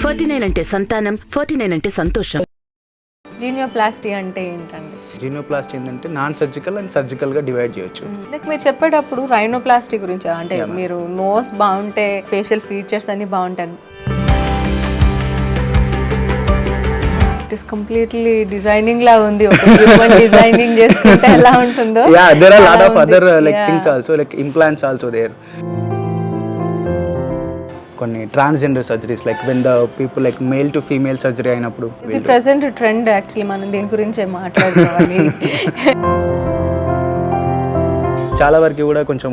49 అంటే సంతానం, 49 అంటే సంతోషం. జీనియోప్లాస్టీ అంటే ఏంటండి? జీనియోప్లాస్టీ ఏంటంటే నాన్ సర్జికల్ అండ్ సర్జికల్గా డివైడ్ చేయొచ్చు. లైక్ మీరు చెప్పేటప్పుడు రైనోప్లాస్టీ గురించి అంటే మీరు నోస్ బాగుంటే ఫేషియల్ ఫీచర్స్ అన్ని బాగుంటాయి. ఇట్ ఇస్ కంప్లీట్లీ డిజైనింగ్ లా ఉంది. ఒక హ్యూమన్ డిజైనింగ్ చేసుకుంటే ఎలా ఉంటుందో. Yeah, there are a lot of other like things also, like implants also there. కొన్ని transgender surgeries like when the people like male to female surgery అయినప్పుడు ఇది present trend. Actually మనం దీని గురించే మాట్లాడుకోవాలి. చాలా వరకు కూడా కొంచెం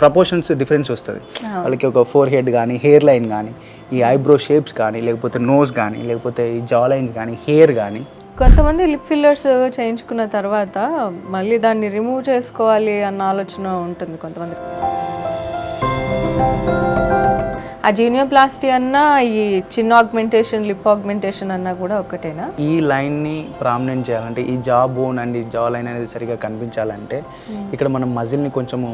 ప్రపోర్షన్స్ డిఫరెన్స్ వస్తుంది. వాళ్ళకి ఒక ఫోర్ హెడ్ కానీ హెయిర్ లైన్ కానీ ఈ ఐబ్రో షేప్స్ కానీ లేకపోతే నోస్ కానీ లేకపోతే ఈ జా లైన్స్ కానీ హెయిర్ కానీ. కొంతమంది లిప్ ఫిల్లర్స్ చేయించుకున్న తర్వాత మళ్ళీ దాన్ని రిమూవ్ చేసుకోవాలి అన్న ఆలోచన ఉంటుంది కొంతమంది. ఆ జీనియోప్లాస్టీ అన్నా ఈ చిన్న ఆగ్మెంటేషన్ లిప్ ఆగ్మెంటేషన్ అన్నా కూడా ఒకటేనా? ఈ లైన్ని ప్రామినెంట్ చేయాలంటే ఈ జా బోన్ అండ్ ఈ జా లైన్ అనేది సరిగా కనిపించాలంటే ఇక్కడ మనం మజిల్ని కొంచెము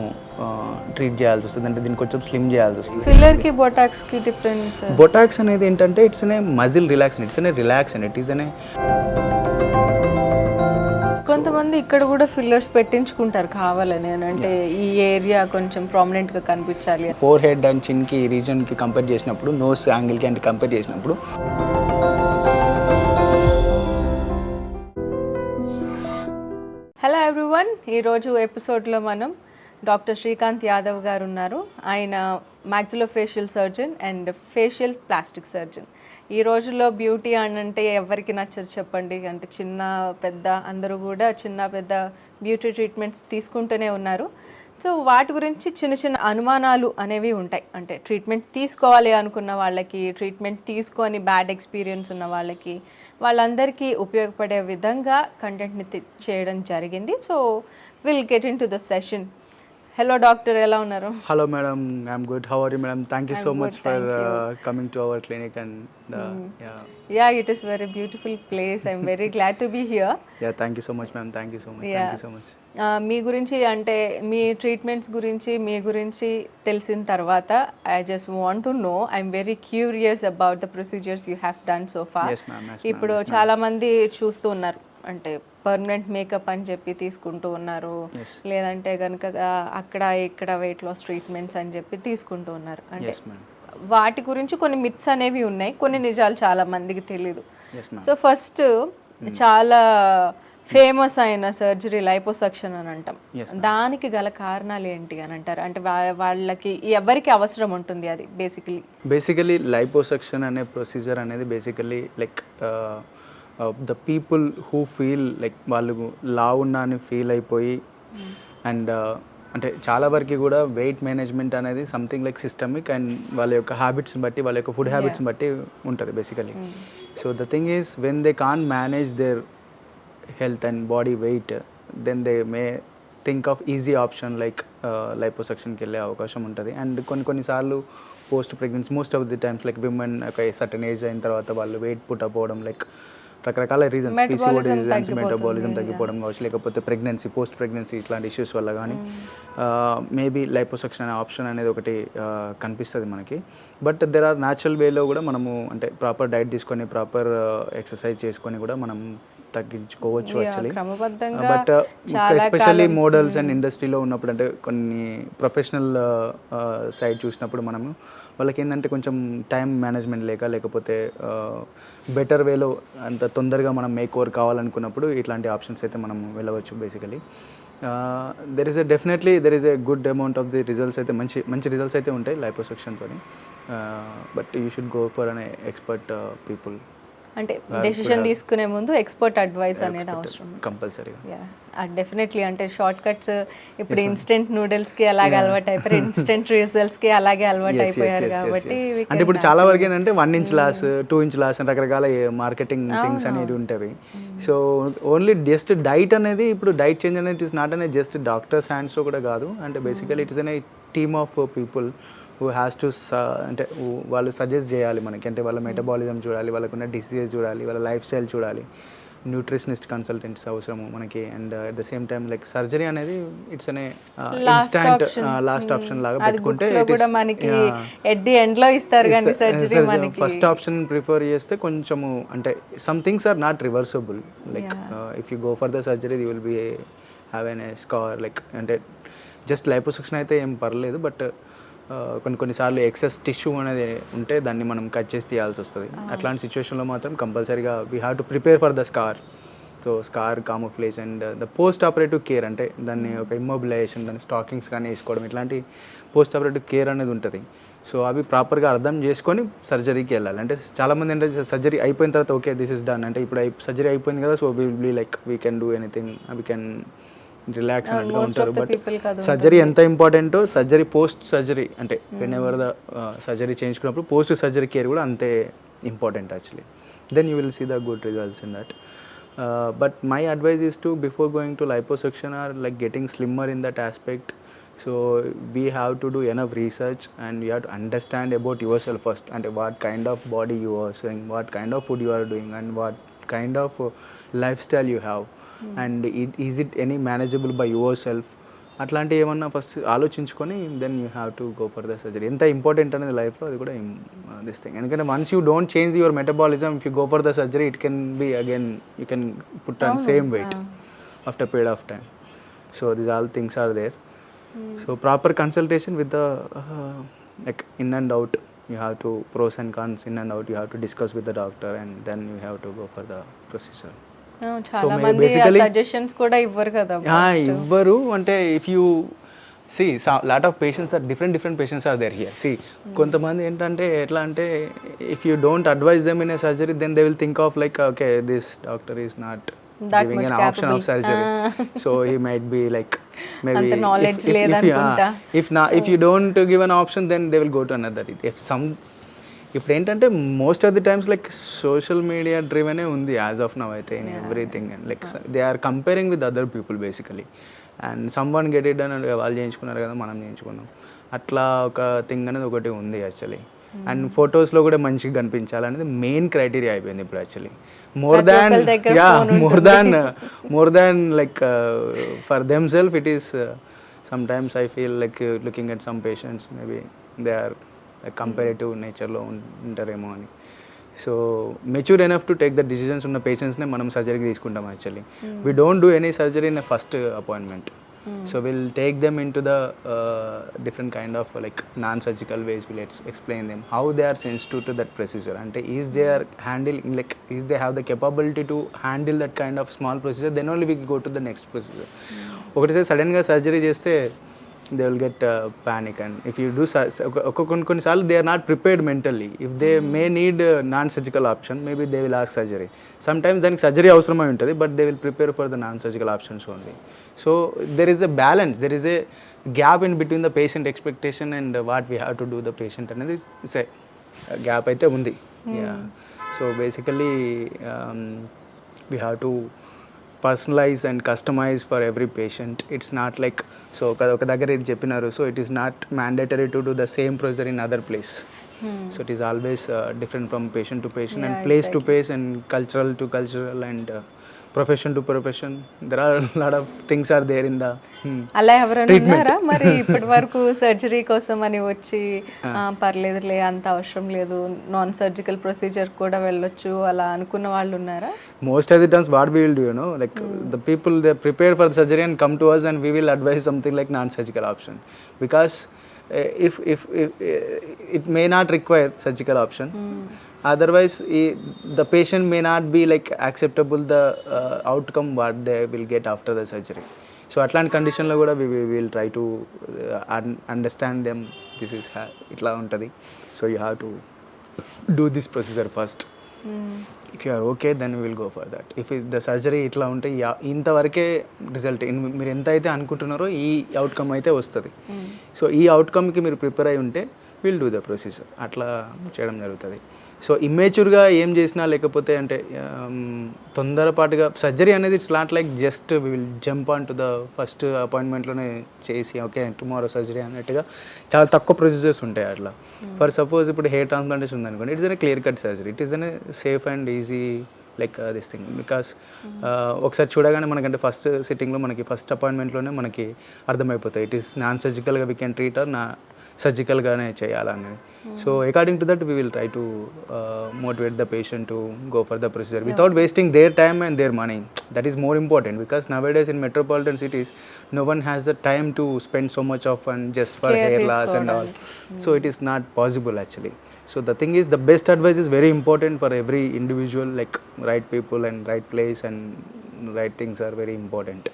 ట్రీట్ చేయాల్సి వస్తుంది. అంటే దీన్ని కొంచెం స్లిమ్ చేయాల్సి వస్తుంది. ఫిల్లర్కి బొటాక్స్కి డిఫరెన్స్? బొటాక్స్ అనేది ఏంటంటే ఇట్స్ అనే మజిల్ రిలాక్స్, ఇట్స్ అనే రిలాక్స్ అండ్ ఇట్ ఈస్ అనే. కొంతమంది ఇక్కడ కూడా ఫిల్లర్స్ పెట్టించుకుంటారు కావాలని, అంటే ఈ ఏరియా కొంచెం ప్రామినెంట్గా కనిపించాలి. ఫోర్ హెడ్ అండ్ చిన్కి రీజన్కి కంపేర్ చేసినప్పుడు, నోస్ యాంగిల్కి అంటే కంపేర్ చేసినప్పుడు హలో ఎవ్రీవన్, ఈరోజు ఎపిసోడ్లో మనం డాక్టర్ శ్రీకాంత్ యాదవ్ గారు ఉన్నారు. ఆయన maxillofacial surgeon and facial plastic surgeon. ఈ రోజుల్లో బ్యూటీ అంటే ఎవరికి నచ్చదు చెప్పండి. అంటే చిన్న పెద్ద అందరూ కూడా చిన్న పెద్ద బ్యూటీ ట్రీట్మెంట్స్ తీసుకుంటూనే ఉన్నారు. సో వాటి గురించి చిన్న చిన్న అనుమానాలు అనేవి ఉంటాయి. అంటే ట్రీట్మెంట్ తీసుకోవాలి అనుకున్న వాళ్ళకి, ట్రీట్మెంట్ తీసుకొని బ్యాడ్ ఎక్స్పీరియన్స్ ఉన్న వాళ్ళకి, వాళ్ళందరికీ ఉపయోగపడే విధంగా కంటెంట్ని చేయడం జరిగింది. So will get into the session. Hello doctor, ఎలా ఉన్నారు? Hello madam, I'm good. How are you madam? Thank you so much for coming to our clinic and yeah, it is very beautiful place. I'm very glad to be here. Yeah, thank you so much ma'am, thank you so much. Thank you so much. మీ గురించి అంటే మీ treatments గురించి మీ గురించి తెలిసిన తర్వాత I just want to know, I'm very curious about the procedures you have done so far. Yes ma'am, yes, ఇప్పుడు చాలా మంది చూస్తూ ఉన్నారు, అంటే పర్మనెంట్ మేకప్ అని చెప్పి తీసుకుంటూ ఉన్నారు, లేదంటే కనుక అక్కడ ఇక్కడ వెయిట్ లాస్ ట్రీట్మెంట్స్ అని చెప్పి తీసుకుంటూ ఉన్నారు. అంటే వాటి గురించి కొన్ని మిత్స్ అనేవి ఉన్నాయి, కొన్ని నిజాలు చాలా మందికి తెలీదు. సో ఫస్ట్ చాలా ఫేమస్ అయిన సర్జరీ లైపోసక్షన్ అని అంటాం. దానికి గల కారణాలు ఏంటి అని అంటారు? అంటే వాళ్ళకి ఎవరికి అవసరం ఉంటుంది అది? బేసికలీ లైపోసక్షన్ అనే ప్రొసీజర్ అనేది basically like the people who feel like వాళ్ళు లావు ఉన్నా అని ఫీల్ అయిపోయి అండ్ అంటే చాలా వరకు కూడా వెయిట్ మేనేజ్మెంట్ అనేది సంథింగ్ లైక్ సిస్టమిక్ అండ్ వాళ్ళ యొక్క హ్యాబిట్స్ని బట్టి, వాళ్ళ యొక్క ఫుడ్ హ్యాబిట్స్ని బట్టి ఉంటుంది basically. So the thing is when they can't manage their health and body weight, then they may think of easy option like liposuction కి వెళ్ళే అవకాశం ఉంటుంది. అండ్ కొన్నిసార్లు post pregnancy most of the times like women ఒక certain age అయిన తర్వాత వాళ్ళు weight put అవ్వడం, లైక్ రకరకాల రీజన్స్, పీసీఓడి రీజన్స్, మెటబాలిజం తగ్గిపోవడం కావచ్చు, లేకపోతే ప్రెగ్నెన్సీ పోస్ట్ ప్రెగ్నెన్సీ ఇట్లాంటి ఇష్యూస్ వల్ల కానీ మేబీ లైపోసక్షన్ అనే ఆప్షన్ అనేది ఒకటి కనిపిస్తుంది మనకి. బట్ దెర్ ఆర్ న్యాచురల్ వేలో కూడా మనము అంటే ప్రాపర్ డైట్ తీసుకొని ప్రాపర్ ఎక్సర్సైజ్ చేసుకొని కూడా మనం తగ్గించుకోవచ్చు actually. But especially models and ఇండస్ట్రీలో ఉన్నప్పుడు, అంటే కొన్ని ప్రొఫెషనల్ సైడ్ చూసినప్పుడు మనము వాళ్ళకి ఏంటంటే కొంచెం టైం మేనేజ్మెంట్ లేకపోతే బెటర్ వేలో అంత తొందరగా మనం మేక్ ఓవర్ కావాలనుకున్నప్పుడు ఇట్లాంటి ఆప్షన్స్ అయితే మనం వెళ్ళవచ్చు basically. There is a good amount of the results అయితే మంచి రిజల్ట్స్ అయితే ఉంటాయి లైపోసక్షన్తో. But you should go for an expert people. అంటే డెసిషన్ తీసుకునే ముందు ఎక్స్పర్ట్ అడ్వైస్ అనేది అవసరం కంపల్సరీగా. డెఫినెట్లీ. అంటే షార్ట్ కట్స్ ఇప్పుడు ఇన్స్టెంట్ నూడిల్స్కి అలాగే అలవాటు అయిపోయారు, ఇన్స్టెంట్ రిజల్ట్స్కి అలాగే అలవాటు అయిపోయారు. కాబట్టి అంటే ఇప్పుడు చాలా వరకు ఏంటంటే 1 inch లాస్ 2 inch లాస్ అని రకరకాల మార్కెటింగ్ థింగ్స్ అనేవి ఉంటాయి. సో ఓన్లీ జస్ట్ డైట్ అనేది, ఇప్పుడు డైట్ చేంజ్ అనేది ఇట్ ఇస్ నాట్ అనే జస్ట్ డాక్టర్స్ హ్యాండ్స్లో కూడా కాదు. అంటే బేసికలీ ఇట్ ఇస్ అనే team of people who has to అంటే వాళ్ళు సజెస్ట్ చేయాలి మనకి. అంటే వాళ్ళ మెటబాలిజం చూడాలి, వాళ్ళకున్న డిసీజెస్ చూడాలి, వాళ్ళ లైఫ్ స్టైల్ చూడాలి, న్యూట్రిషనిస్ట్ కన్సల్టెంట్స్ అవసరము మనకి. And at the same time like surgery అనేది ఇట్స్ అనే లాస్ట్ ఆప్షన్ లాగా పెట్టుకుంటే కూడా మనకి ఎట్ ది ఎండ్ లో ఇస్తారు కానీ సర్జరీ మనకి ఫస్ట్ ఆప్షన్ ప్రిఫర్ చేస్తే కొంచెము అంటే some things are not reversible. Like if you go for the surgery you will be have an scar like అంటే జస్ట్ లైపోసెక్షన్ అయితే ఏం పర్లేదు, బట్ కొన్నిసార్లు ఎక్సెస్ టిష్యూ అనేది ఉంటే దాన్ని మనం కట్ చేసి తీయాల్సి వస్తుంది. అట్లాంటి సిచ్యువేషన్లో మాత్రం కంపల్సరీగా we have to prepare for the scar. So scar camouflage and the post operative care అంటే దాన్ని ఒక ఇమ్మొబిలైజేషన్, దాన్ని స్టాకింగ్స్ కానీ వేసుకోవడం, ఇట్లాంటి పోస్ట్ ఆపరేటివ్ కేర్ అనేది ఉంటుంది. సో అవి ప్రాపర్గా అర్థం చేసుకొని సర్జరీకి వెళ్ళాలి. అంటే చాలామంది ఏంటంటే సర్జరీ అయిపోయిన తర్వాత ఓకే దిస్ ఇస్ డన్ అంటే ఇప్పుడు సర్జరీ అయిపోయింది కదా, so will be like we can do anything, we can relax అన్నట్టుగా ఉంటారు. బట్ సర్జరీ ఎంత ఇంపార్టెంటో సర్జరీ పోస్ట్ సర్జరీ అంటే వెన్ ఎవర్ ద సర్జరీ చేయించుకున్నప్పుడు పోస్ట్ సర్జరీ కేర్ కూడా అంతే important actually. Then you will see the good results in that. But my advice is to before going to liposuction or like getting slimmer in that aspect, so we have to do enough research and you have to understand about yourself first, and what kind of body you are saying, what kind of food you are doing, and what kind of lifestyle you have, and is it any manageable by yourself. అట్లాంటి ఏమన్నా first ఆలోచించుకొని then you have to go for the surgery. ఎంత important అనేది లైఫ్లో అది కూడా this thing. ఎందుకంటే once you don't change your metabolism, if you go for the surgery it can be again you can put on same weight after period of time. So these all things are there. So proper consultation with the like in and out, you have to pros and cons in and out, you have to discuss with the doctor and then you have to go for the procedure. చాలా మంది suggestions కూడా ఇవ్వరు కదా. ఇవ్వరు అంటే if you see lot of patients are different patients are there here. See కొంతమంది ఏంటంటే ఎట్లా అంటే if you don't advise them in a surgery then they will think of like okay this doctor is not giving an option of surgery, so he might be like maybe anta knowledge ledanukunta. If you don't give an option then they will go to another. If some ఇప్పుడు ఏంటంటే most of the times like social media డ్రివెనే ఉంది as of now అయితే in everything, and like they are comparing with other people basically, and someone get it అని వాళ్ళు చేయించుకున్నారు కదా మనం చేయించుకున్నాం, అట్లా ఒక థింగ్ అనేది ఒకటి ఉంది యాక్చువల్లీ. అండ్ ఫొటోస్లో కూడా మంచిగా కనిపించాలనేది మెయిన్ క్రైటీరియా అయిపోయింది ఇప్పుడు actually. More than like for them self it is sometimes I feel like looking at some patients maybe they are comparative నేచర్లో ఉంటారేమో అని. So mature enough to take the decisions ఉన్న పేషెంట్స్నే మనం సర్జరీకి తీసుకుంటాం actually. We don't do any surgery in first appointment. So we'll take them into the different kind of like non-surgical ways. We'll explain them how they are sensitive to that procedure, and is they are handling like is they have the capability to handle that kind of small procedure, then only we go to the next procedure. ఒకటి సడన్గా surgery చేస్తే they will get panic, and if you do కొన్నిసార్లు they are not prepared mentally. If they may need non-surgical option, maybe they will ask surgery. Sometimes దానికి surgery అవసరమై ఉంటుంది, but they will prepare for the non-surgical options only. So there is a balance, there is a gap in between the patient expectation and what we have to do the patient అనేది say gap అయితే ఉంది. Yeah, so basically we have to personalize and customize for every patient. It's not like so ఒక దగ్గర ఇది చెప్పినారు, so it is not mandatory to do the same procedure in other place. So it is always different from patient to patient, and place to place, and cultural to cultural, and profession to profession. There are a lot of things are there in the అలా ఎవరైనా ఉన్నారా మరి ఇప్పటి వరకు surgery కోసం అని వచ్చి పర్లేదులే అంత అవసరం లేదు నాన్ సర్జికల్ ప్రొసీజర్ కూడా వెళ్ళొచ్చు అలా అనుకున్న వాళ్ళు ఉన్నారా? Most of the times what we will do, you know, like the people they are prepared for the surgery and come to us and we will advise something like non-surgical option, because if it may not require surgical option, otherwise the patient may not be like acceptable the outcome what they will get after the surgery. So అట్లాంటి కండిషన్లో కూడా we will try to understand them, this is ఇట్లా ఉంటుంది, so you have to do this procedure first. If you are okay then we will go for that. If the surgery ఇట్లా ఉంటే ఇంతవరకే result మీరు ఎంత అయితే అనుకుంటున్నారో ఈ అవుట్కమ్ అయితే వస్తుంది. సో ఈ అవుట్కమ్కి మీరు ప్రిపేర్ అయి ఉంటే విల్ డూ ద ప్రొసీజర్, అట్లా చేయడం జరుగుతుంది. సో ఇమ్మేచ్యూర్గా ఏం చేసినా లేకపోతే అంటే తొందరపాటుగా సర్జరీ అనేది it's not like just will jump on to the first అపాయింట్మెంట్లోనే చేసి ఓకే టుమారో సర్జరీ అన్నట్టుగా చాలా తక్కువ ప్రొసీజర్స్ ఉంటాయి అట్లా. ఫర్ సపోజ్ ఇప్పుడు హెయిర్ ట్రాన్స్ప్లాంటేషన్ ఉందనుకోండి, it's an clear cut surgery, it is an safe and easy like this thing because ఒకసారి చూడగానే మనకంటే ఫస్ట్ సిట్టింగ్లో మనకి ఫస్ట్ అపాయింట్మెంట్లోనే మనకి అర్థమైపోతాయి ఇట్ ఈస్ నాన్ సర్జికల్గా వీ కెన్ ట్రీట్ ఆర్ నా సర్జికల్గానే చేయాలనేది. So according to that we will try to motivate the patient to go for the procedure without wasting their time and their money. That is more important because nowadays in metropolitan cities no one has the time to spend so much of and just for hair loss and all. So it is not possible actually. So the thing is the best advice is very important for every individual, like right people and right place and right things are very important.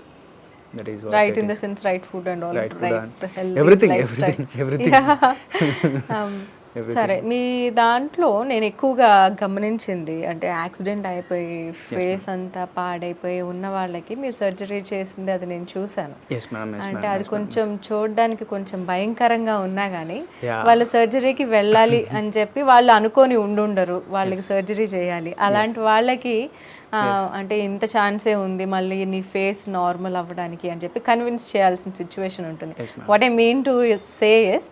That is what right in the sense right food and all, right, right healthy everything lifestyle. everything సరే, మీ దాంట్లో నేను ఎక్కువగా గమనించింది అంటే accident అయిపోయి face అంతా పాడైపోయి ఉన్న వాళ్ళకి మీరు సర్జరీ చేసింది అది నేను చూశాను. yes ma'am అంటే అది కొంచెం చూడడానికి కొంచెం భయంకరంగా ఉన్నా కానీ వాళ్ళ సర్జరీకి వెళ్ళాలి అని చెప్పి వాళ్ళు అనుకొని ఉండుండరు వాళ్ళకి సర్జరీ చేయాలి. అలాంటి వాళ్ళకి అంటే ఇంత ఛాన్సే ఉంది మళ్ళీ నీ ఫేస్ నార్మల్ అవ్వడానికి అని చెప్పి కన్విన్స్ చేయాల్సిన సిచ్యువేషన్ ఉంటుంది. What I mean to say is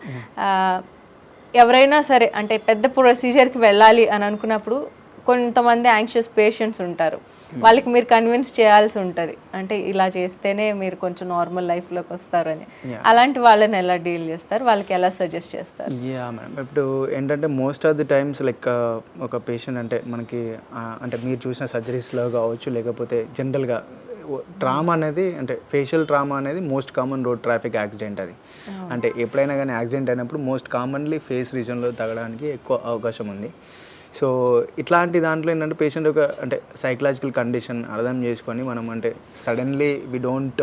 ఎవరైనా సరే అంటే పెద్ద ప్రొసీజర్కి వెళ్ళాలి అని అనుకున్నప్పుడు కొంతమంది యాంగ్షియస్ పేషెంట్స్ ఉంటారు, వాళ్ళకి మీరు కన్విన్స్ చేయాల్సి ఉంటుంది అంటే ఇలా చేస్తేనే మీరు కొంచెం నార్మల్ లైఫ్లోకి వస్తారని. అలాంటి వాళ్ళని ఎలా డీల్ చేస్తారు, వాళ్ళకి ఎలా సజెస్ట్ చేస్తారు? యా మేడం, ఇప్పుడు ఏంటంటే most of the times like ఒక పేషెంట్ అంటే మనకి అంటే మీరు చూసిన సర్జరీస్లో కావచ్చు లేకపోతే జనరల్గా ట్రామా అనేది అంటే ఫేషియల్ ట్రామా అనేది most common road traffic accident. అది అంటే ఎప్పుడైనా కానీ యాక్సిడెంట్ అయినప్పుడు మోస్ట్ కామన్లీ ఫేస్ రీజన్లో తగ్గడానికి ఎక్కువ అవకాశం ఉంది. సో ఇట్లాంటి దాంట్లో ఏంటంటే పేషెంట్ ఒక అంటే సైకలాజికల్ కండిషన్ అర్థం చేసుకొని మనం అంటే suddenly we don't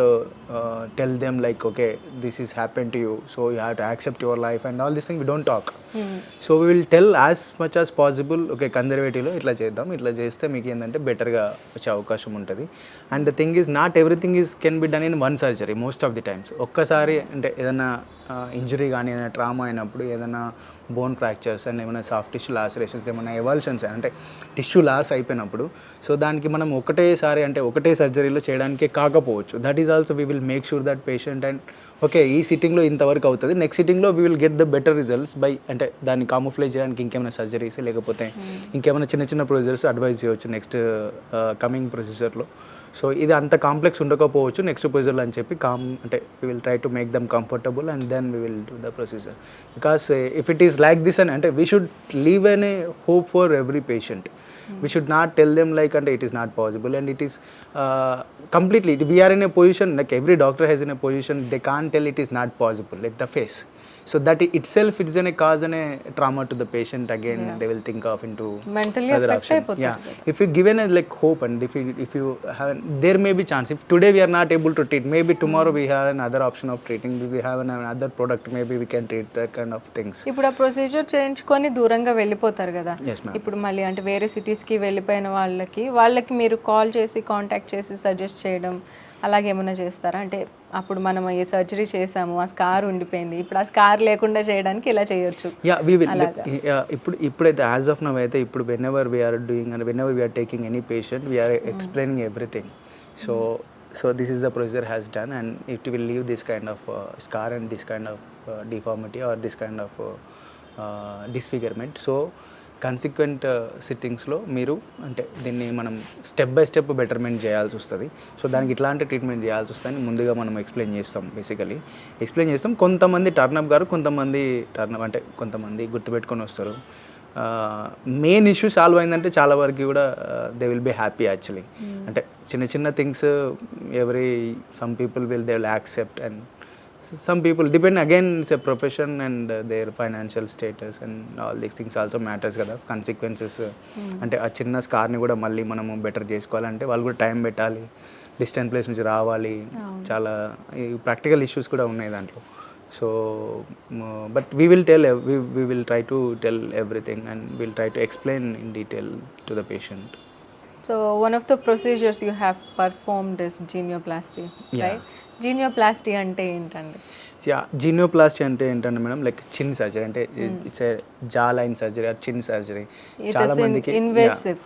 tell them like okay this is happen to you so you have to accept your life and all this thing we don't talk. So we will tell as much as possible okay కన్జర్వేటివ్లో ఇట్లా చేద్దాం, ఇట్లా చేస్తే మీకు ఏంటంటే బెటర్గా వచ్చే అవకాశం ఉంటుంది. And the thing is not everything is can be done in one surgery most of the times. ఒక్కసారి అంటే ఏదైనా ఇంజరీ కానీ ఏదైనా ట్రామా అయినప్పుడు ఏదైనా బోన్ ఫ్రాక్చర్స్ అండ్ ఏమైనా సాఫ్ట్ టిష్యూ లాసరేషన్స్ ఏమైనా ఎవాల్షన్స్ అంటే టిష్యూ లాస్ అయిపోయినప్పుడు సో దానికి మనం ఒకటేసారి అంటే ఒకటే సర్జరీలో చేయడానికి కాకపోవచ్చు. That is also we will make sure that patient and okay ఈ సిట్టింగ్లో ఇంతవరకు అవుతుంది, నెక్స్ట్ సిట్టింగ్లో we will get the better results by అంటే దాన్ని కామోఫ్లేజ్ చేయడానికి ఇంకేమైనా సర్జరీస్ లేకపోతే ఇంకేమైనా చిన్న చిన్న ప్రొసీజర్స్ అడ్వైజ్ చేయవచ్చు నెక్స్ట్ కమింగ్ ప్రొసీజర్లో. సో ఇది అంత కాంప్లెక్స్ ఉండకపోవచ్చు నెక్స్ట్ ప్రొసీజర్లో అని చెప్పి అంటే we will try to make them comfortable and then we will do the procedure. Because if it is like this అని అంటే we should leave an a hope for every patient. We should not tell them like and it is not possible and it is completely we are in a position like every doctor has in a position they can't tell it is not possible like the face. So that itself it is a cause and a trauma to the patient again. They will think of into mentally other option. If you given a like hope and if you have there may be chance if today we are not able to treat maybe tomorrow we have another option of treating, we have another product maybe we can treat that kind of things. ఇప్పుడు ఆ procedure చేయించుకొని దూరంగా వెళ్ళిపోతారు కదా, Yes ma'am. ఇప్పుడు మళ్ళీ అంటే వేరే సిటీస్కి వెళ్ళిపోయిన వాళ్ళకి మీరు కాల్ చేసి కాంటాక్ట్ చేసి సజెస్ట్ చేయడం అలాగేమన్నా చేస్తారా? అంటే అప్పుడు మనం ఏ సర్జరీ చేసాము ఆ స్కార్ ఉండిపోయింది, ఇప్పుడు ఆ స్కార్ లేకుండా చేయడానికి ఇలా చేయొచ్చు. ఇప్పుడైతే యాజ్ ఆఫ్ నవ్ అయితే ఇప్పుడు whenever we are doing and whenever we are taking any patient we are explaining everything. So this is the procedure has done and it will leave this kind of scar and this kind of deformity or this kind of disfigurement. So consequent సిట్టింగ్స్లో మీరు అంటే దీన్ని మనం step by step betterment చేయాల్సి వస్తుంది. So దానికి ఇట్లాంటి treatment చేయాల్సి వస్తుందని ముందుగా మనం ఎక్స్ప్లెయిన్ చేస్తాం. బేసికలీ ఎక్స్ప్లెయిన్ చేస్తాం. కొంతమంది టర్నప్ గారు కొంతమంది టర్నప్ అంటే కొంతమంది గుర్తుపెట్టుకొని వస్తారు. మెయిన్ ఇష్యూ సాల్వ్ అయిందంటే చాలా వరకు కూడా they will be happy actually. అంటే చిన్న చిన్న things some people they will accept and some people depend again it's a profession and their financial status and all these things also matters కదా. consequences అంటే ఆ చిన్న స్కార్ని కూడా మళ్ళీ మనము బెటర్ చేసుకోవాలంటే వాళ్ళు కూడా టైం పెట్టాలి, డిస్టెంట్ ప్లేస్ నుంచి రావాలి, చాలా ప్రాక్టికల్ ఇష్యూస్ కూడా ఉన్నాయి దాంట్లో. So but we will we will try to tell everything and we'll try to explain in detail to the patient. So one of the procedures you have performed is genioplasty, right? జీనియోప్లాస్టీ అంటే ఏంటండి? జీనియోప్లాస్టీ అంటే ఏంటంటే madam like చిన్ surgery అంటే it's a jaw line surgery or చిన్ surgery. చాలా మందికి invasive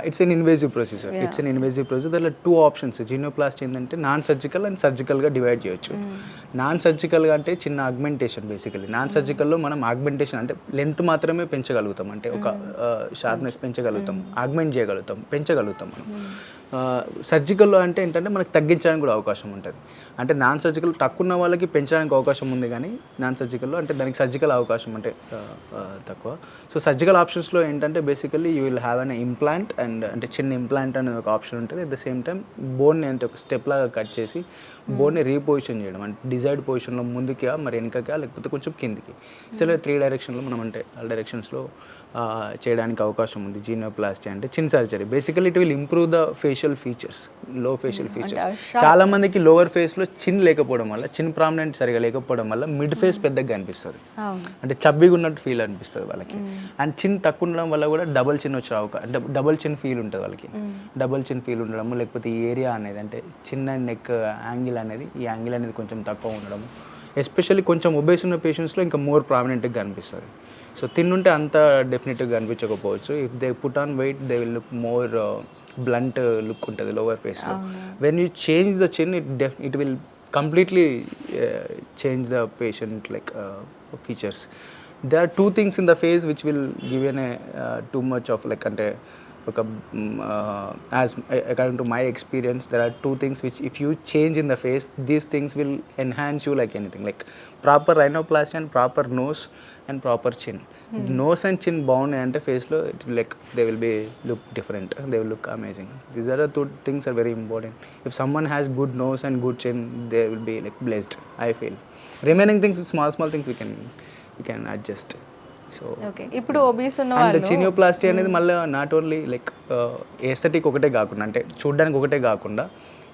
it's an invasive procedure. It's an invasive procedure. దాంట్లో 2 ఆప్షన్స్. జీనియోప్లాస్టీ ఏంటంటే నాన్ సర్జికల్ అండ్ సర్జికల్గా డివైడ్ చేయొచ్చు. నాన్ సర్జికల్గా అంటే చిన్న ఆగ్మెంటేషన్ బేసికలీ. నాన్ సర్జికల్లో మనం ఆగ్మెంటేషన్ అంటే లెంత్ మాత్రమే పెంచగలుగుతాం, అంటే ఒక షార్ప్నెస్ పెంచగలుగుతాం, ఆగ్మెంట్ చేయగలుగుతాం, పెంచగలుగుతాం మనం. సర్జికల్లో అంటే ఏంటంటే మనకు తగ్గించడానికి కూడా అవకాశం ఉంటుంది. అంటే నాన్ సర్జికల్ తక్కువ ఉన్న వాళ్ళకి పెంచడానికి అవకాశం ఉంది, కానీ నాన్ సర్జికల్లో అంటే దానికి సర్జికల్ అవకాశం అంటే తక్కువ. సో సర్జికల్ ఆప్షన్స్లో ఏంటంటే basically you will have an implant and అంటే చిన్న ఇంప్లాంట్ అనేది ఒక ఆప్షన్ ఉంటుంది. అట్ ద సేమ్ టైం బోన్ని అంటే ఒక స్టెప్ లాగా కట్ చేసి బోన్ని రీపొజిషన్ చేయడం, అంటే డిజైర్డ్ పొజిషన్లో ముందుకా మరి వెనకకా లేకపోతే కొంచెం కిందికి, సో 3 డైరెక్షన్లో మనం అంటే ఆల్ డైరెక్షన్స్లో చేయడానికి అవకాశం ఉంది. జీనియోప్లాస్టీ అంటే చిన్న surgery. Basically it will improve the facial features, లో ఫేషియల్ ఫీచర్స్. చాలా మందికి లోవర్ ఫేస్లో చిన్ లేకపోవడం వల్ల, చిన్ ప్రామినెంట్ సరిగా లేకపోవడం వల్ల మిడ్ ఫేస్ పెద్దగా అనిపిస్తుంది, అంటే చబ్బీగా ఉన్నట్టు ఫీల్ అనిపిస్తుంది వాళ్ళకి. అండ్ చిన్ తక్కువ ఉండడం వల్ల కూడా డబల్ చిన్ వచ్చే అవకాశం, అంటే డబల్ చిన్ ఫీల్ ఉంటుంది వాళ్ళకి. డబల్ చిన్ ఫీల్ ఉండడము, లేకపోతే ఈ ఏరియా అనేది అంటే చిన్న అండ్ నెక్ యాంగిల్ అనేది, ఈ యాంగిల్ అనేది కొంచెం తక్కువ ఉండడము, ఎస్పెషల్లీ కొంచెం ఒబేస్ ఉన్న పేషెంట్స్లో ఇంకా మోర్ ప్రామినెంట్గా కనిపిస్తుంది. సో తిన్నుంటే అంత డెఫినెట్గా కనిపించకపోవచ్చు. If they put on weight they will look more blunt look ఉంటుంది లోవర్ ఫేస్లో. When you change the chin it will completely change the patient like features. there are 2 things in the face which will give you too much of like ante oka as according to my experience, there are 2 things which if you change in the face, these things will enhance you like anything, like proper rhinoplasty and proper nose and proper chin. Nose and chin bound ante face lo it will like they will be look different, they will look amazing. These are the 2 things are very important. If someone has good nose and good chin, they will be like blessed, I feel. Remaining things, small things we can adjust. So okay, ఇప్పుడు obese ఉన్న and వాళ్ళు జీనియోప్లాస్టీ అనేది మళ్ళీ not only like aesthetic ఒకటే కాకుండా, అంటే చూడడానికి ఒకటే కాకుండా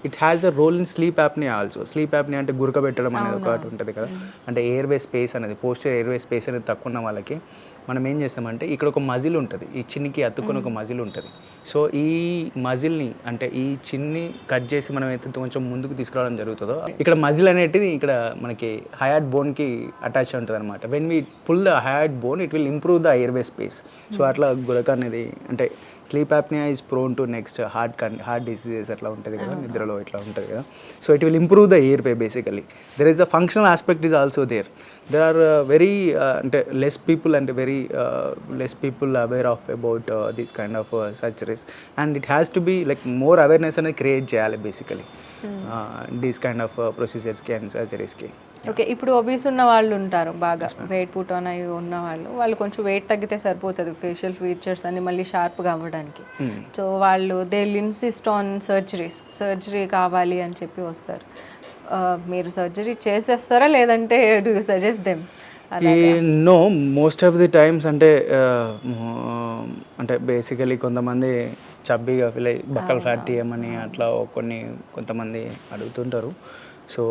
it has a role in sleep apnea also. Sleep apnea అంటే గురక పెట్టడం అనేది ఒకటి ఉంటుంది కదా, అంటే ఎయిర్వే స్పేస్ అనేది, పోస్టర్ ఎయిర్వే స్పేస్ అనేది తక్కువ ఉన్న వాళ్ళకి మనం ఏం చేస్తామంటే ఇక్కడ ఒక మజిల్ ఉంటుంది, ఈ చిన్నికి అతుక్కుని ఒక మజిల్ ఉంటుంది. సో ఈ మజిల్ని అంటే ఈ చిన్ని కట్ చేసి మనం అయితే కొంచెం ముందుకు తీసుకురావడం జరుగుతుందో, ఇక్కడ మజిల్ అనేటిది ఇక్కడ మనకి హయాట్ బోన్కి అటాచ్ ఉంటుంది అనమాట. When we pull the hyoid bone it will improve the airway space. So అట్లా గురక అనేది అంటే sleep apnea is prone to next heart diseases అట్లా ఉంటుంది కదా, నిద్రలో ఇట్లా ఉంటుంది కదా. So it will improve the airway basically. There is a functional aspect is also there. There are very అంటే less people and very less people aware of about this kind of surgeries, and it has to be like more awareness అనేది create చేయాలి basically these kind of procedures కి and surgeries కి. Okay, ఇప్పుడు obese ఉన్న వాళ్ళు ఉంటారు, బాగా weight put on అయి ఉన్న వాళ్ళు కొంచెం వెయిట్ తగ్గితే సరిపోతుంది ఫేషియల్ ఫీచర్స్ అన్ని మళ్ళీ షార్ప్గా అవ్వడానికి. సో వాళ్ళు దే ఇన్సిస్ట్ ఆన్ సర్జరీ కావాలి అని చెప్పి వస్తారు. మీరు సర్జరీ చేసేస్తారా, లేదంటే do you suggest them? No, most of the times అంటే అంటే బేసికలీ కొంతమంది చబ్బీగా ఫీల్ అయ్యి బక్కల్ ఫ్యాట్ తీయమని అట్లా కొంతమంది అడుగుతుంటారు. So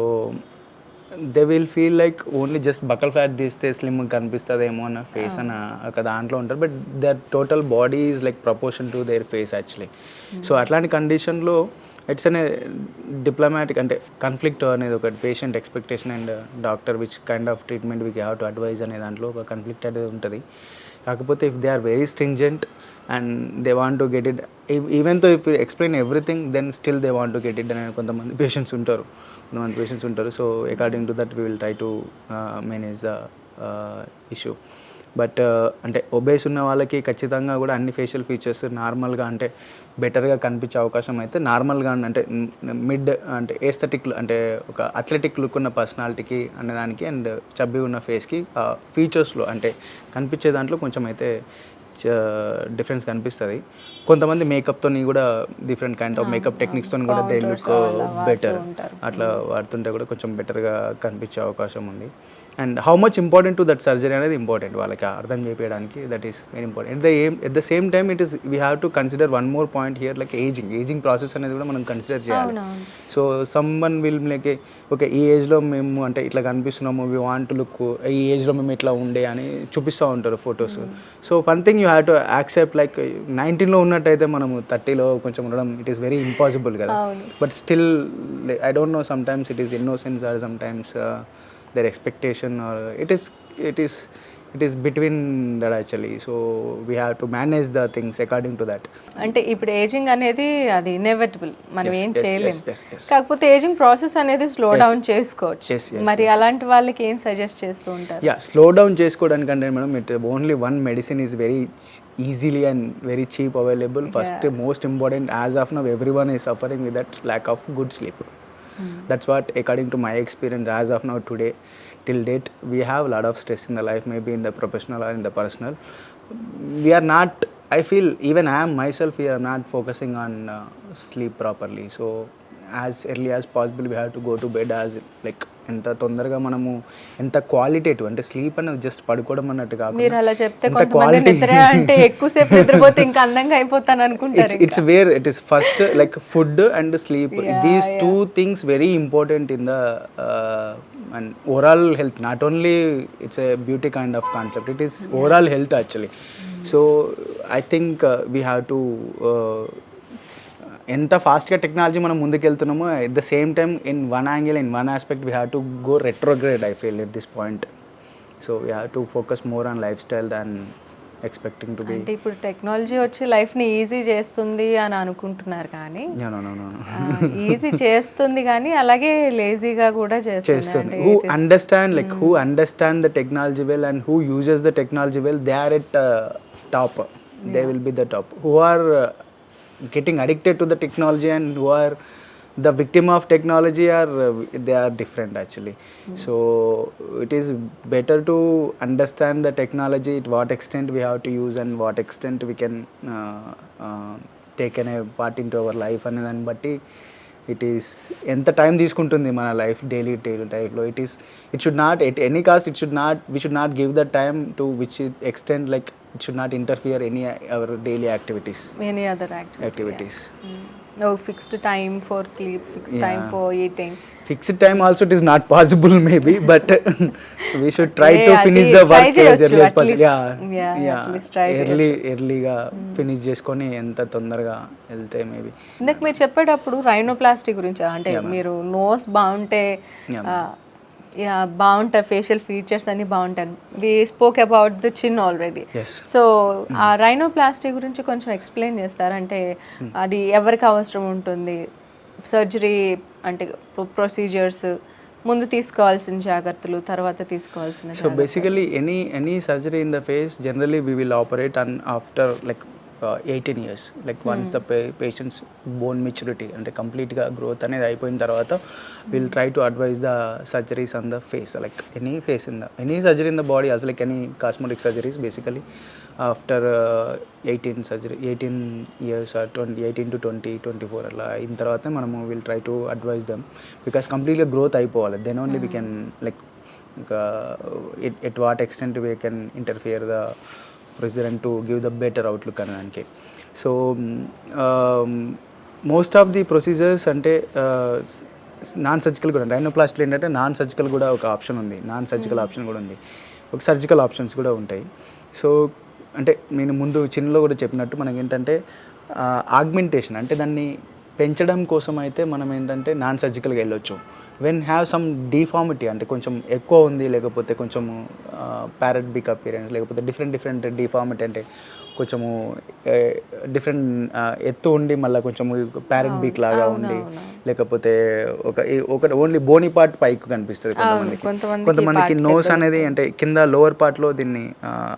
they will feel like only just buccal fat తీస్తే స్లిమ్ కనిపిస్తుందేమో అన్న ఫేస్ అన్న ఒక దాంట్లో ఉంటారు. But their total body is like proportion to their face actually. So అట్లాంటి కండిషన్లో ఇట్స్ అనే డిప్లొమాటిక్ అంటే కాన్ఫ్లిక్ట్ అనేది ఒకటి, patient expectation and doctor which kind of treatment we have to advise అనే దాంట్లో ఒక కాన్ఫ్లిక్ట్ అనేది ఉంటుంది. కాకపోతే if they are very stringent and they want to get it, even though if you explain everything then still they want to get it అనే కొంతమంది patients ఉంటారు. So according to that we will try to manage the issue. But అంటే obese ఉన్న వాళ్ళకి ఖచ్చితంగా కూడా అన్ని facial features నార్మల్గా అంటే బెటర్గా కనిపించే అవకాశం అయితే నార్మల్గా అంటే మిడ్ అంటే ఏస్థెటిక్ అంటే ఒక అథ్లెటిక్ లుక్ ఉన్న పర్సనాలిటీకి అన్నదానికి అండ్ చబ్బీ ఉన్న ఫేస్కి ఫీచర్స్లో అంటే కనిపించే దాంట్లో కొంచెం అయితే డిఫరెన్స్ కనిపిస్తుంది. కొంతమంది మేకప్తో కూడా డిఫరెంట్ కైండ్ ఆఫ్ మేకప్ టెక్నిక్స్తో కూడా దే లుక్ బెటర్, అట్లా వాడుతుంటే కూడా కొంచెం బెటర్గా కనిపించే అవకాశం ఉంది. And how much important to that surgery అనేది ఇంపార్టెంట్ వాళ్ళకి అర్థం చేయడానికి, that is very important. At the same time it is we have to consider one more point here, like ageing process అనేది కూడా మనం కన్సిడర్ చేయాలి. So someone will like okay ఈ ఏజ్లో మేము అంటే ఇట్లా కనిపిస్తున్నాము, వీ వాంట్ టు లుక్ ఈ ఏజ్లో మేము ఇట్లా ఉండే అని చూపిస్తూ ఉంటారు photos. So one thing you have to accept, like 19లో ఉన్నట్టయితే మనము 30లో కొంచెం ఉండడం ఇట్ ఈస్ వెరీ ఇంపాసిబుల్ కదా. But still I don't know, some times it is innocence or some times their expectation, or it is it is between that actually. So we have to manage the things according to that. అంటే ఇప్పుడు ageing అనేది అది inevitable, మనం Yes, ఏం yes, చేయలేం. yes, yes. కాకపోతే ageing process అనేది slow down చేసుకోవచ్చు. Yes, yes, మరి అలాంటి వాళ్ళకి ఏం సజెస్ట్ చేస్తూ ఉంటారు? యా, స్లో డౌన్ చేసుకోవడానికంటే madam it only one medicine is very easily and very cheap available. First most important as of now everyone is suffering with that lack of good sleep. That's what according to my experience as of now today till date we have a lot of stress in the life, maybe in the professional or in the personal. We are not, I feel even I am myself, we are not focusing on sleep properly. So as early as possible we have to go to bed as like ఎంత తొందరగా మనము ఎంత qualitative అంటే sleep అనేది just పడుకోవడం అన్నట్టు మీరు అలా చెప్తే ఎంత కొంతమంది నిద్ర అంటే ఎక్కువసేపు నిద్రపోతే ఇంకా అందంగా అయిపోతాను అనుకుంటారు. it's where it is first like food and sleep. These two things very important in the and overall health. Not only it's a beauty kind of concept, it is overall health actually. So I think we have to ఎంత ఫాస్ట్గా technology మనం ముందుకెళ్తున్నామో at the same time in one angle in one aspect we have to go retrograde I feel at this point. So we have to focus more on lifestyle than expecting to be. అంటే ఇప్పుడు technology వచ్చి లైఫ్ని easy చేస్తుంది అని అనుకుంటున్నారు, కానీ easy చేస్తుంది కానీ అలాగే లేజీగా కూడా చేస్తుంది. Who understand like who understand the technology well and who uses the technology well, they are at top. They will be the top. Who are getting addicted to the technology and who are the victim of technology are they are different actually. So it is better to understand the technology, at what extent we have to use and what extent we can take a part into our life అనే దాన్ని బట్టి it is ఎంత time తీసుకుంటుంది మన life daily లైఫ్లో. It should not at any cost we should not give the time to which extent like it should not interfere any our daily activities. Any other activities. No fixed time for sleep, fixed time for eating. Fixed time also it is not possible maybe, but we should try to finish the work as early as possible. At least try ఎర్లీగా finish చేసుకొని ఎంత తొందరగా వెళ్తే maybe. ఇందాక మీరు చెప్పేటప్పుడు rhinoplasty గురించి, అంటే మీరు నోస్ బాగుంటే బాగుంటాయి, ఫేషియల్ ఫీచర్స్ అన్ని బాగుంటాయి. We spoke about the chin already. So ఆ రైనోప్లాస్టీ గురించి కొంచెం ఎక్స్ప్లెయిన్ చేస్తారు, అంటే అది ఎవరికి అవసరం ఉంటుంది, సర్జరీ అంటే ప్రొసీజర్స్, ముందు తీసుకోవాల్సిన జాగ్రత్తలు, తర్వాత తీసుకోవాల్సిన. So basically any surgery in the face generally we will operate an after like 18 years, like once the patient's bone maturity అంటే కంప్లీట్గా గ్రోత్ అనేది అయిపోయిన తర్వాత will try to advise the surgeries on the face, like any surgery in the body also, like any cosmetic surgeries basically after 18 years or 18 to 24 అలా అయిన తర్వాత మనము will try to advise them, because కంప్లీట్గా growth అయిపోవాలి. Then only we can like at what extent we can interfere the procedure and to give the better outlook అనడానికి. So most of the procedures అంటే non surgical కూడా, రైనోప్లాస్టీలో ఏంటంటే non surgical కూడా ఒక option ఉంది, నాన్ సర్జికల్ ఆప్షన్ కూడా ఉంది, ఒక సర్జికల్ ఆప్షన్స్ కూడా ఉంటాయి. సో అంటే నేను ముందు చిన్నలో కూడా చెప్పినట్టు మనకి ఏంటంటే ఆగ్మెంటేషన్ అంటే దాన్ని పెంచడం కోసం అయితే మనం ఏంటంటే నాన్ సర్జికల్గా వెళ్ళొచ్చు. వెన్ హ్యావ్ సమ్ డిఫార్మిటీ అంటే కొంచెం ఎక్కువ ఉంది, లేకపోతే కొంచెము ప్యారెట్ బిక్ అపియరెన్స్, లేకపోతే డిఫరెంట్ డిఫార్మిటీ అంటే కొంచెము డిఫరెంట్ ఎత్తు ఉండి మళ్ళీ కొంచెము ప్యారెట్ బీక్ లాగా ఉండి, లేకపోతే ఒక ఓన్లీ బోనీ పార్ట్ పైకి కనిపిస్తుంది కొంతమందికి నోస్ అనేది అంటే కింద లోవర్ పార్ట్లో దీన్ని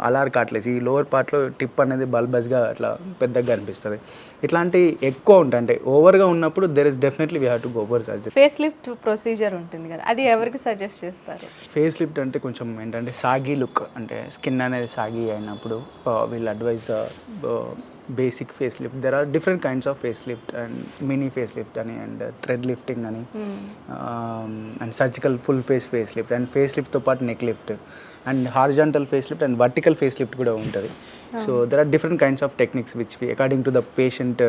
అలార్ కాట్లేసి ఈ లోవర్ పార్ట్లో టిప్ అనేది బల్బస్గా అట్లా పెద్దగా కనిపిస్తుంది. ఇట్లాంటి ఎక్కువ ఉంటాయి, అంటే ఓవర్గా ఉన్నప్పుడు there is definitely we have to go for surgery. Face lift procedure ఉంటుంది కదా, అది ఎవరికి సజెస్ట్ చేస్తారు? ఫేస్ లిఫ్ట్ అంటే కొంచెం ఏంటంటే సాగీ లుక్, అంటే స్కిన్ అనేది సాగీ అయినప్పుడు వీళ్ళు advise the basic face lift. There are different kinds of face lift and mini face lift అని, అండ్ థ్రెడ్ లిఫ్టింగ్ అని, and surgical full face lift, and face లిఫ్ట్తో పాటు neck lift, and horizontal face lift and vertical face lift కూడా ఉంటుంది. So there are different kinds of techniques which according to the patient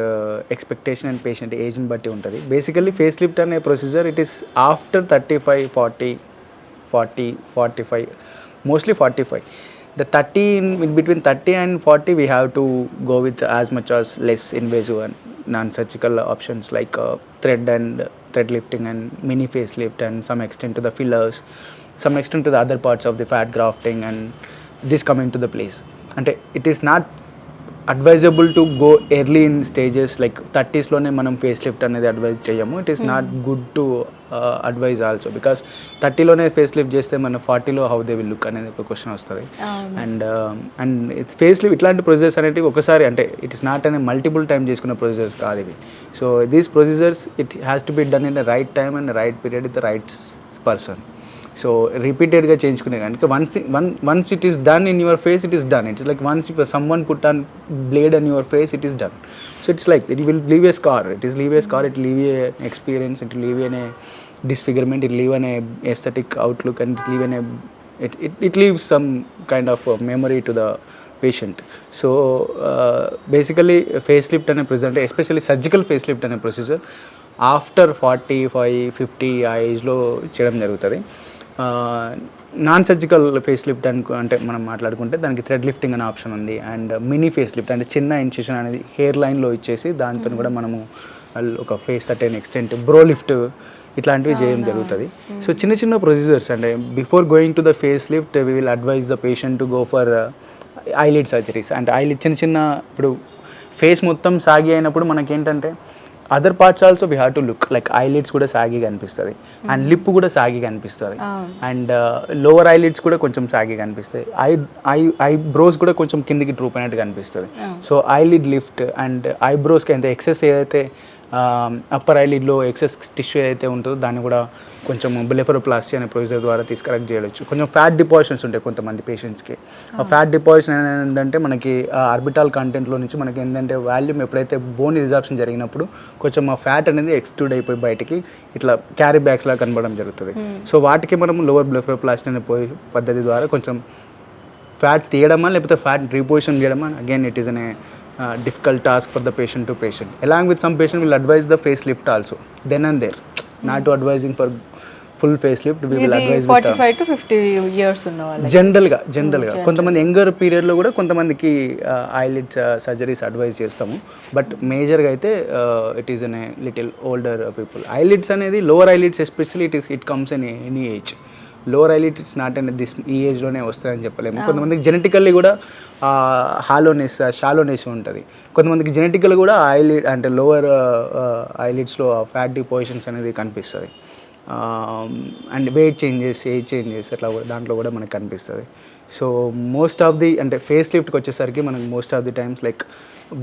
expectation and patient ఏజ్ని బట్టి ఉంటుంది. Basically face lift అనే procedure it is after 35, 40, 45, mostly 45. The 30 in between 30 and 40 we have to go with as much as less invasive and non-surgical options like thread lifting and mini facelift and some extent to the fillers, some extent to the other parts of the fat grafting and this coming to the place. అంటే it is not advisable to go early in stages like 30స్లోనే మనం face lift అనేది advise చేయము. It is not good to advise also, because 30లోనే face lift చేస్తే మన 40లో how they will look అనేది ఒక క్వశ్చన్ వస్తుంది. అండ్ ఫేస్ లిఫ్ట్ ఇట్లాంటి ప్రొసీజర్స్ అనేవి ఒకసారి అంటే ఇట్ ఇస్ నాట్ అనే మల్టిపుల్ టైం చేసుకున్న ప్రొసీజర్స్ కాదు ఇవి. So these procedures it has to be done in the right time and right period with the right person. So రిపీటెడ్గా చేయించుకునే కనుక once it is done in your face, it is done. It's like once if someone put on blade on your face, it is done. So it's like it will leave a scar. It is leave a scar, it leave a experience, it leave an a disfigurement, it leave an aesthetic outlook, and it leave it leaves some kind of memory to the patient. So basically facelift and a procedure, especially surgical facelift and a procedure after 45-50 age లో చేయడం జరుగుతుంది. Non surgical face lift అంటే మనం మాట్లాడుకుంటే దానికి thread lifting అనే option ఉంది. And mini face lift అంటే చిన్న ఇన్సిషన్ అనేది హెయిర్ లైన్లో ఇచ్చేసి దాంతో కూడా మనము ఒక face certain extent brow lift ఇట్లాంటివి చేయడం జరుగుతుంది. సో చిన్న చిన్న ప్రొసీజర్స్ అంటే before going to the face lift we will advise the patient to go for eyelid surgeries. అంటే ఐలిడ్ చిన్న చిన్న ఇప్పుడు ఫేస్ మొత్తం సాగి అయినప్పుడు మనకేంటంటే other parts also we have to look like eyelids కూడా సాగి కనిపిస్తుంది, అండ్ లిప్ కూడా సాగి కనిపిస్తుంది, అండ్ లోవర్ ఐలిడ్స్ కూడా కొంచెం సాగి కనిపిస్తాయి, ఐబ్రోస్ కూడా కొంచెం కిందికి డ్రూప్ అయినట్టు కనిపిస్తుంది. సో ఐలిడ్ లిఫ్ట్ అండ్ ఐబ్రోస్కి ఎంత ఎక్సెస్ ఏదైతే అప్పర్ ఐలిడ్లో ఎక్సెస్ టిష్యూ ఏదైతే ఉంటుందో దాన్ని కూడా కొంచెం బ్లెఫరోప్లాస్టీ అనే ప్రొసీజర్ ద్వారా కరెక్ట్ చేయవచ్చు. కొంచెం ఫ్యాట్ డిపాజిషన్స్ ఉంటాయి కొంతమంది పేషెంట్స్కి. ఆ ఫ్యాట్ డిపాజిషన్ ఏంటంటే మనకి ఆర్బిటాల్ కంటెంట్లో నుంచి మనకి ఏంటంటే వాల్యూమ్ ఎప్పుడైతే బోన్ రిజార్ప్షన్ జరిగినప్పుడు కొంచెం ఆ ఫ్యాట్ అనేది ఎక్స్ట్రూడ్ అయిపోయి బయటికి ఇట్లా క్యారీ బ్యాగ్స్ లాగా కనబడడం జరుగుతుంది. సో వాటికి మనం లోవర్ బ్లెఫరోప్లాస్టీ అనే పద్ధతి ద్వారా కొంచెం ఫ్యాట్ తీయడమా లేకపోతే ఫ్యాట్ రీపొజిషన్ చేయడమా, అగైన్ ఇట్ ఈస్ అనే difficult task for the patient to patient. Along with some patient will advise the facelift also then and there, not to advising for full facelift. We will advise 45 to 50 years ఉన్న వాళ్ళకి జనరల్గా కొంతమంది younger పీరియడ్లో కూడా కొంతమందికి eyelid surgeries advise చేస్తాము. But మేజర్గా అయితే it is an little older people. Eyelids అనేది lower eyelids especially it comes in any age. Lower eyelid it's not and ఈ ఏజ్లోనే వస్తుందని చెప్పలేము. కొంతమందికి జెనెటికల్లీ కూడా షాలోనెస్ ఉంటుంది. కొంతమందికి జెనెటికల్ కూడా ఐలిడ్ అంటే లోవర్ ఐలిడ్స్లో ఫ్యాట్ డిపాజిషన్స్ అనేది కనిపిస్తుంది. And weight changes, age changes అట్లా కూడా దాంట్లో కూడా మనకు కనిపిస్తుంది. సో మోస్ట్ ఆఫ్ ది అంటే ఫేస్ లిఫ్ట్కి వచ్చేసరికి మనకు most of the times like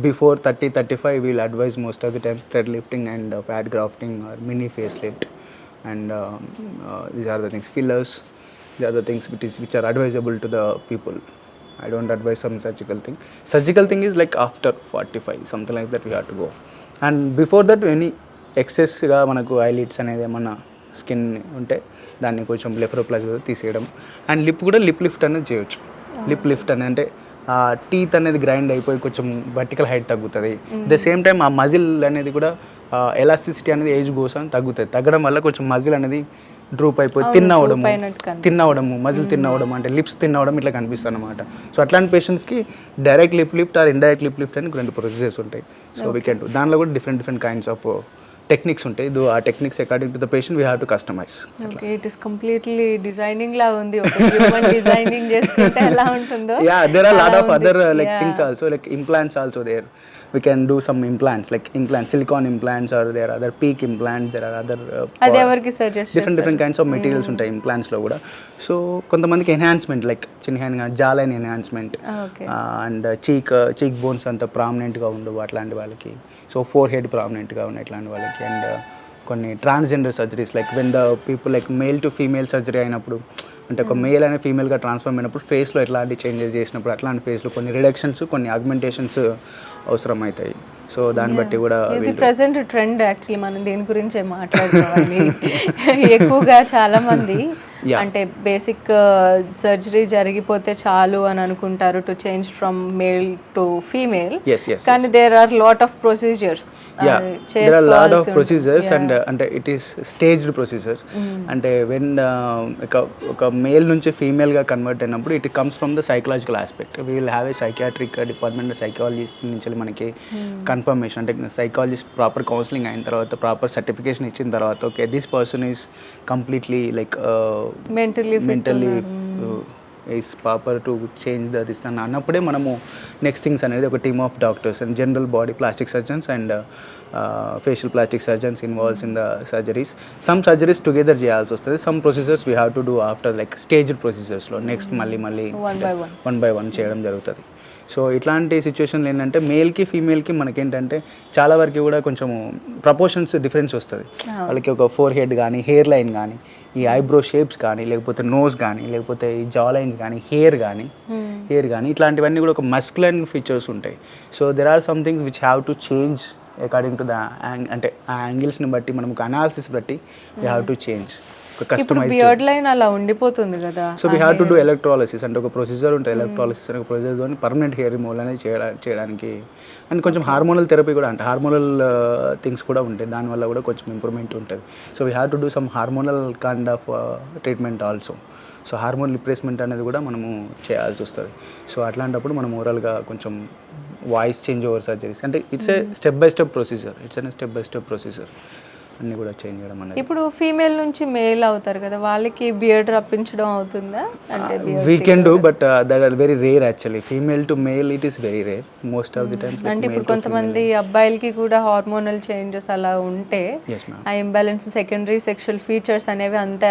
before 30-35 we'll advise most of the times thread lifting and fat grafting or mini face lift. And these are the things, fillers, these are the things which are advisable to the people. I don't advise some surgical thing is like after 45 something like that we have to go. And before that any excess గా మనకు eyelids అనేది ఏమన్నా skin ఉంటే దాన్ని కొంచెం బ్లెఫరోప్లాస్టీ తీసేయడం. And lip కూడా lip lift అనేది చేయొచ్చు. లిప్ లిఫ్ట్ అనేది అంటే టీత్ అనేది గ్రైండ్ అయిపోయి కొంచెం వర్టికల్ హైట్ తగ్గుతుంది. ద సేమ్ టైం ఆ మజిల్ అనేది కూడా ఎలాస్టిసిటీ అనేది ఏజ్ కోసం తగ్గుతుంది. తగ్గడం వల్ల కొంచెం మజిల్ అనేది డ్రూప్ అయిపోయి తిన్నవడము మజిల్ తిన్నవడం అంటే లిప్స్ తిన్నవడం ఇట్లా కనిపిస్తుంది అనమాట. సో అట్లాంటి పేషెంట్స్కి direct lip lift or indirect lip lift అని 2 ప్రొసీజర్స్ ఉంటాయి. So we can do. దానిలో కూడా డిఫరెంట్ కైండ్స్ ఆఫ్ టెక్నిక్స్ ఉంటాయి. ఆ techniques according to the patient we have to customise. Okay, it is completely designing లా ఉంది. ఒక హ్యూమన్ డిజైనింగ్ చేసుకుంటే ఎలా ఉంటుందో. Yeah, there are lot of other like things also, like implants also there. We can do some implants like silicone implants, or there are other PEEK implants, there are other అది ఎవరికి suggest different kinds of materials ఉంటాయి implants లో కూడా. So కొంతమందికి enhancement like చిన్న జాలైన్ enhancement and చీక్ bones అంత ప్రామినెంట్గా ఉండవు అట్లాంటి వాళ్ళకి. సో ఫోర్ హెడ్ ప్రామినెంట్గా ఉన్నాయి ఇట్లాంటి వాళ్ళకి. అండ్ కొన్ని transgender surgeries like when the people like male to female surgery అయినప్పుడు అంటే ఒక మేల్ అనే ఫీమేల్గా ట్రాన్స్ఫార్మ్ అయినప్పుడు ఫేస్లో ఎట్లాంటి చేంజెస్ చేసినప్పుడు అట్లాంటి ఫేస్లో కొన్ని రిడక్షన్స్ కొన్ని ఆగ్మెంటేషన్స్ అవసరం అవుతాయి. సో దాన్ని బట్టి కూడా ఇది ప్రెసెంట్ ట్రెండ్. యాక్చువల్లీ మనం దేని గురించే మాట్లాడుకోవాలి. ఎక్కువగా చాలా మంది అంటే బేసిక్ సర్జరీ జరిగిపోతే చాలు అని అనుకుంటారు to change from male to female. కానీ there are lot of procedures. There are lot of procedures and అంటే ఇట్ ఈస్ స్టేజ్డ్ ప్రొసీజర్స్. అంటే వెన్ ఒక మేల్ నుంచి ఫీమేల్గా కన్వర్ట్ అయినప్పుడు it comes from the psychological aspect. We will have a psychiatric department, psychologist నుంచి మనకి confirmation అంటే psychologist proper counselling అయిన తర్వాత ప్రాపర్ సర్టిఫికేషన్ ఇచ్చిన తర్వాత okay this person is completely like mentally is proper to change the this అని అన్నప్పుడే మనము నెక్స్ట్ థింగ్స్ అనేది ఒక team of doctors and general body plastic surgeons and facial plastic surgeons involves in the surgeries. Some surgeries together చేయాల్సి వస్తుంది, some procedures we have to do after like staged ప్రొసీజర్స్లో next మళ్ళీ one by one చేయడం జరుగుతుంది. So ఇట్లాంటి సిచ్యువేషన్లు ఏంటంటే మేల్కి ఫీమేల్కి మనకేంటంటే చాలా వరకు కూడా కొంచెము ప్రపోర్షన్స్ డిఫరెన్స్ వస్తుంది. వాళ్ళకి ఒక ఫోర్ హెడ్ కానీ హెయిర్ లైన్ కానీ ఈ ఐబ్రో షేప్స్ కానీ లేకపోతే నోస్ కానీ లేకపోతే ఈ జా లైన్స్ కానీ హెయిర్ కానీ ఇట్లాంటివన్నీ కూడా ఒక మస్కులైన్ ఫీచర్స్ ఉంటాయి. So there are some things which have to change according to the అంటే ఆ యాంగిల్స్ని బట్టి మనం ఒక అనాలిసిస్ బట్టి we have to change. Beard line అలా ఉండిపోతుంది కదా. So we have to do electrolysis అంటే ఒక ప్రొసీజర్ ఉంటుంది. ఎలక్ట్రాలసిస్ అనే ఒక ప్రొసీజర్తో పర్మనెంట్ హెయిర్ రిమూవల్ అనేది చేయడానికి అండ్ కొంచెం హార్మోనల్ థెరపీ కూడా అంటే హార్మోనల్ థింగ్స్ కూడా ఉంటాయి, దానివల్ల కూడా కొంచెం ఇంప్రూవ్మెంట్ ఉంటుంది. So we have to do some hormonal kind of treatment also. So hormone replacement అనేది కూడా మనము చేయాల్సి వస్తుంది. సో అట్లాంటప్పుడు మనం ఓవరాల్గా కొంచెం వాయిస్ చేంజ్ ఓవర్ సర్జరీస్ అంటే it's a step by step procedure అన్నీ కూడా చేంజ్ చేయడం అనేది. ఇప్పుడు ఫీమేల్ నుంచి మేల్ అవుతారు కదా, వాళ్ళకి బియర్డ్ రప్పించడం అవుతుందా? అంటే we can do but that are very rare actually. Female to male it is very rare most of the times. అంటే ఇప్పుడు కొంతమంది అబ్బాయిలకి కూడా హార్మోనల్ చేంజెస్ అలా ఉంటే ఆ ఇంబ్యాలెన్స్ సెకండరీ సెక్షువల్ ఫీచర్స్ అనేవి అంత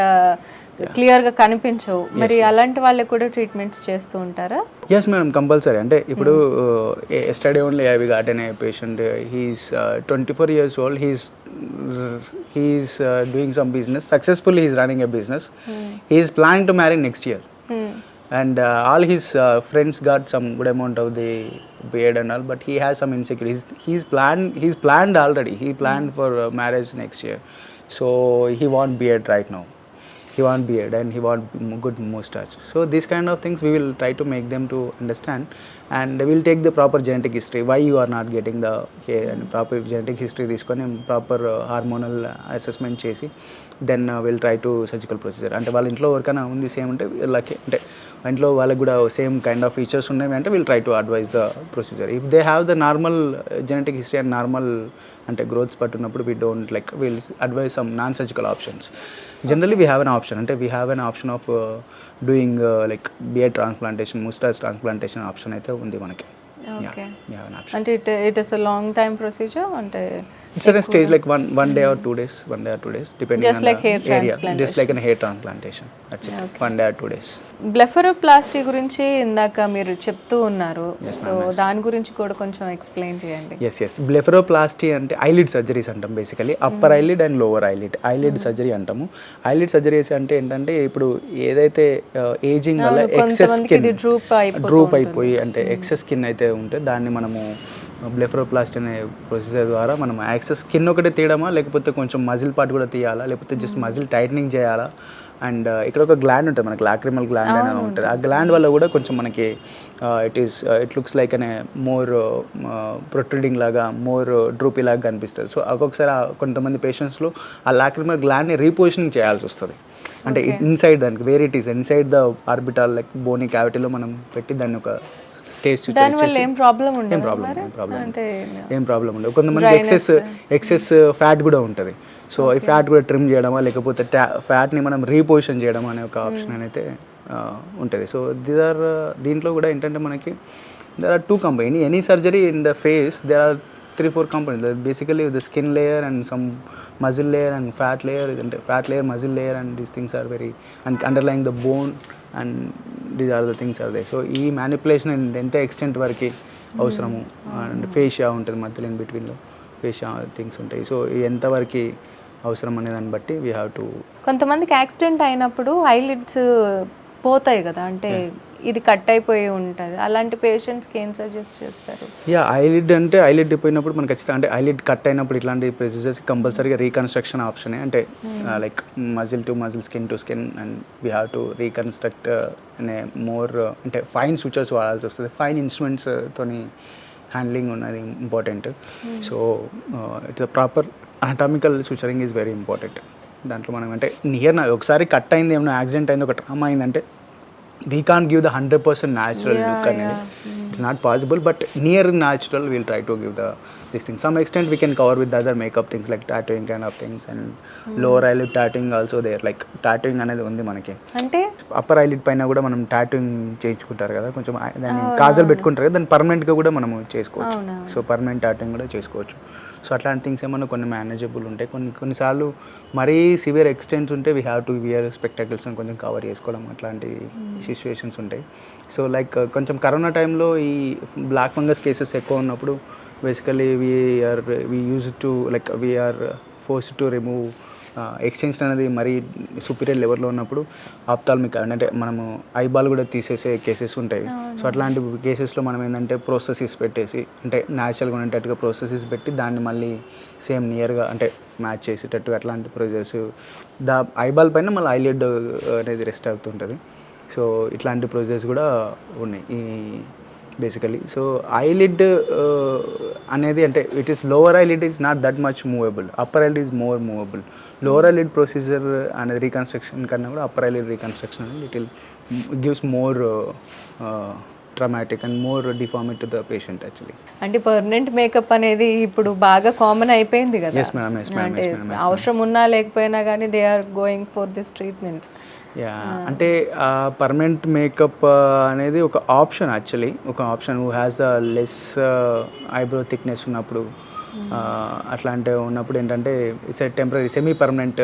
క్లియర్గా కనిపించవు, మరి అలాంటి వాళ్ళకి కూడా ట్రీట్మెంట్స్ చేస్తూ ఉంటారా? Yes madam, compulsory. అంటే ఇప్పుడు yesterday only I got an patient, he is 24 years old, he's doing some business successfully, he's running a business, he is planning to marry next year, and all his friends got some good amount of the beard and all, but he has some insecurities. He's planned already, he planned for marriage next year, so he want beard right now. He want beard and he want good mustache. So these kind of things we will try to make them to understand, and we'll take the proper genetic history why you are not getting the hair, and proper genetic history తీసుకొని proper hormonal assessment చేసి then we'll try to surgical procedure. అంటే వాళ్ళ ఇంట్లో ఎవరికైనా ఉంది same అంటే like అంటే ఇంట్లో వాళ్ళకి కూడా సేమ్ కైండ్ ఆఫ్ ఫీచర్స్ ఉన్నాయి అంటే we'll try to advise the procedure. If they have the normal genetic history and normal అంటే growths పట్టున్నప్పుడు we don't like we'll advise some non-surgical options. Generally we have an option అంటే we have an option of doing like beard transplantation, mustache transplantation option అయితే ఉంది మనకి. Okay. We have an option. అంటే it is a long time procedure అంటే it's at a stage like one day or 2 days, depending just on like the hair area. transplantation. Just like a hair transplantation, that's it. Okay. 1 day or 2 days. బ్లెఫరోప్లాస్టీ గురించి ఇందాక మీరు చెప్తూ ఉన్నారు, so దాని గురించి కూడా కొంచెం ఎక్స్ప్లెయిన్ చేయండి. ఎస్ బ్లెఫరోప్లాస్టీ అంటే ఐలిడ్ సర్జరీస్ అంటాం basically. Upper eyelid and lower eyelid surgery అంటాము. ఐలిడ్ సర్జరీస్ అంటే ఏంటంటే ఇప్పుడు ఏదైతే ఏజింగ్ వల్ల ఎక్సెస్ స్కిన్ డ్రూప్ అయిపోయి అంటే ఎక్సెస్ స్కిన్ అయితే ఉంటే దాన్ని మనము బ్లెఫరోప్లాస్టీ అనే ప్రొసీజర్ ద్వారా మనం యాక్సెస్ స్కిన్ ఒకటే తీయడమా లేకపోతే కొంచెం మజిల్ పార్ట్ కూడా తీయాలా లేకపోతే జస్ట్ మజిల్ టైట్నింగ్ చేయాలా. అండ్ ఇక్కడ ఒక గ్లాండ్ ఉంటుంది మనకి, లాక్రిమల్ గ్లాండ్ అనేది ఉంటుంది. ఆ గ్లాండ్ వల్ల కూడా కొంచెం మనకి ఇట్ లుక్స్ లైక్ అనే మోర్ ప్రొట్రూడింగ్ లాగా మోర్ డ్రూపీ లాగా కనిపిస్తుంది. సో ఒక్కొక్కసారి కొంతమంది పేషెంట్స్లో ఆ లాక్రిమల్ గ్లాండ్ని రీపొజిషనింగ్ చేయాల్సి వస్తుంది. అంటే ఇన్సైడ్ దానికి where it is inside the orbital like bony క్యావిటీలో మనం పెట్టి దాన్ని ఒక స్టేజ్ ఏం ప్రాబ్లం ఉండదు. కొంతమంది ఎక్సెస్ ఫ్యాట్ కూడా ఉంటుంది. సో ఈ ఫ్యాట్ కూడా ట్రిమ్ చేయడమా లేకపోతే ఫ్యాట్ని మనం రీపొజిషన్ చేయడం అనే ఒక ఆప్షన్ అయితే ఉంటుంది. సో దీంట్లో కూడా ఏంటంటే మనకి there are 2 components. Any surgery in the face, there are 3-4 components. Basically the skin layer and some muscle layer and fat layer, muscle layer, and these things are very and underlying the bone, and these are the things are there. So ఈ manipulation ఎంత extent వరకు అవసరము and fascia ఉంటుంది మధ్యలో in బిట్వీన్లో fascia things ఉంటాయి. So ఎంతవరకు అవసరం అనే దాన్ని బట్టి వీ హ్యావ్ టు. కొంతమందికి యాక్సిడెంట్ అయినప్పుడు ఐలిడ్స్ పోతాయి కదా, అంటే ఇది కట్ అయిపోయి ఉంటుంది, అలాంటి పేషెంట్స్కి ఏం సజెస్ట్ చేస్తారు? ఐలిడ్ పోయినప్పుడు మనకి ఖచ్చితంగా అంటే ఐలిడ్ కట్ అయినప్పుడు ఇట్లాంటి ప్రొసీజర్స్ కంపల్సరీగా రీకన్స్ట్రక్షన్ ఆప్షనే. అంటే like muscle to muscle, skin to skin, and we have to reconstruct అనే మోర్ అంటే ఫైన్ సూచర్స్ వాడాల్సి వస్తుంది. ఫైన్ ఇన్స్ట్రుమెంట్స్ తోని హ్యాండ్లింగ్ ఉన్నది important. So it's proper anatomical suturing is very important. దాంట్లో మనం అంటే ఒకసారి కట్ అయింది, ఏమైనా యాక్సిడెంట్ అయింది, ఒక ట్రామా అయిందంటే we can't give the 100% natural look అనేది. It's not possible, but near natural we'll try to give this thing. Some extent we can cover with the other makeup things like tattooing kind of things, and lower eyelid tattooing also there. Like tattooing అనేది ఉంది మనకి. అంటే upper eyelid పైన కూడా మనం tattooing చేయించుకుంటారు కదా, కొంచెం దాన్ని కాజల్ పెట్టుకుంటారు కదా, దాన్ని పర్మనెంట్గా కూడా మనము చేసుకోవచ్చు. సో పర్మనెంట్ టాటూయింగ్ కూడా చేసుకోవచ్చు. సో అట్లాంటి థింగ్స్ ఏమన్నా కొన్ని మేనేజబుల్ ఉంటాయి. కొన్నిసార్లు మరీ సివియర్ ఎక్స్టెంట్స్ ఉంటే వీ హ్యావ్ టు వియర్ స్పెక్టాకిల్స్ని కొంచెం కవర్ చేసుకోవడం, అట్లాంటి సిచ్యువేషన్స్ ఉంటాయి. సో లైక్ కొంచెం కరోనా టైంలో ఈ బ్లాక్ ఫంగస్ కేసెస్ ఎక్కువ ఉన్నప్పుడు basically we use to like we are force to remove extension అనేది మరీ సుపీరియర్ లెవెల్లో ఉన్నప్పుడు ఆప్థాల్మిక్ అంటే మనము ఐబాల్ కూడా తీసేసే కేసెస్ ఉంటాయి. సో అట్లాంటి కేసెస్లో మనం ఏంటంటే ప్రోసెసెస్ పెట్టేసి, అంటే న్యాచురల్గా ఉండేటట్టుగా ప్రోసెసెస్ పెట్టి దాన్ని మళ్ళీ సేమ్ నియర్గా అంటే మ్యాచ్ చేసేటట్టు అట్లాంటి ప్రొసీజర్స్, ఐబాల్ పైన మళ్ళీ ఐలిడ్ అనేది రెస్ట్ అవుతుంటుంది. సో ఇట్లాంటి ప్రొసీజర్స్ కూడా ఉన్నాయి ఈ బేసికలీ. సో ఐలిడ్ అనేది అంటే it is lower eyelid is not that much movable, upper eyelid is more movable. Lower eyelid procedure అనేది రీకన్స్ట్రక్షన్ కన్నా కూడా అప్పర్ ఐలిడ్ రీకన్స్ట్రక్షన్ అనేది it will gives more traumatic and more deformity to the patient actually. అంటే permanent makeup అనేది ఇప్పుడు బాగా common అయిపోయింది కదా. ఎస్ మేడం, ఎస్ మేడం, అంటే అవసరం ఉన్నా లేకపోయినా కానీ they are going for this treatments. Yeah, అంటే పర్మనెంట్ మేకప్ అనేది ఒక ఆప్షన్ యాక్చువల్లీ, ఒక option who has the less eyebrow thickness ఉన్నప్పుడు, అట్లాంటి ఉన్నప్పుడు ఏంటంటే it's a temporary semi permanent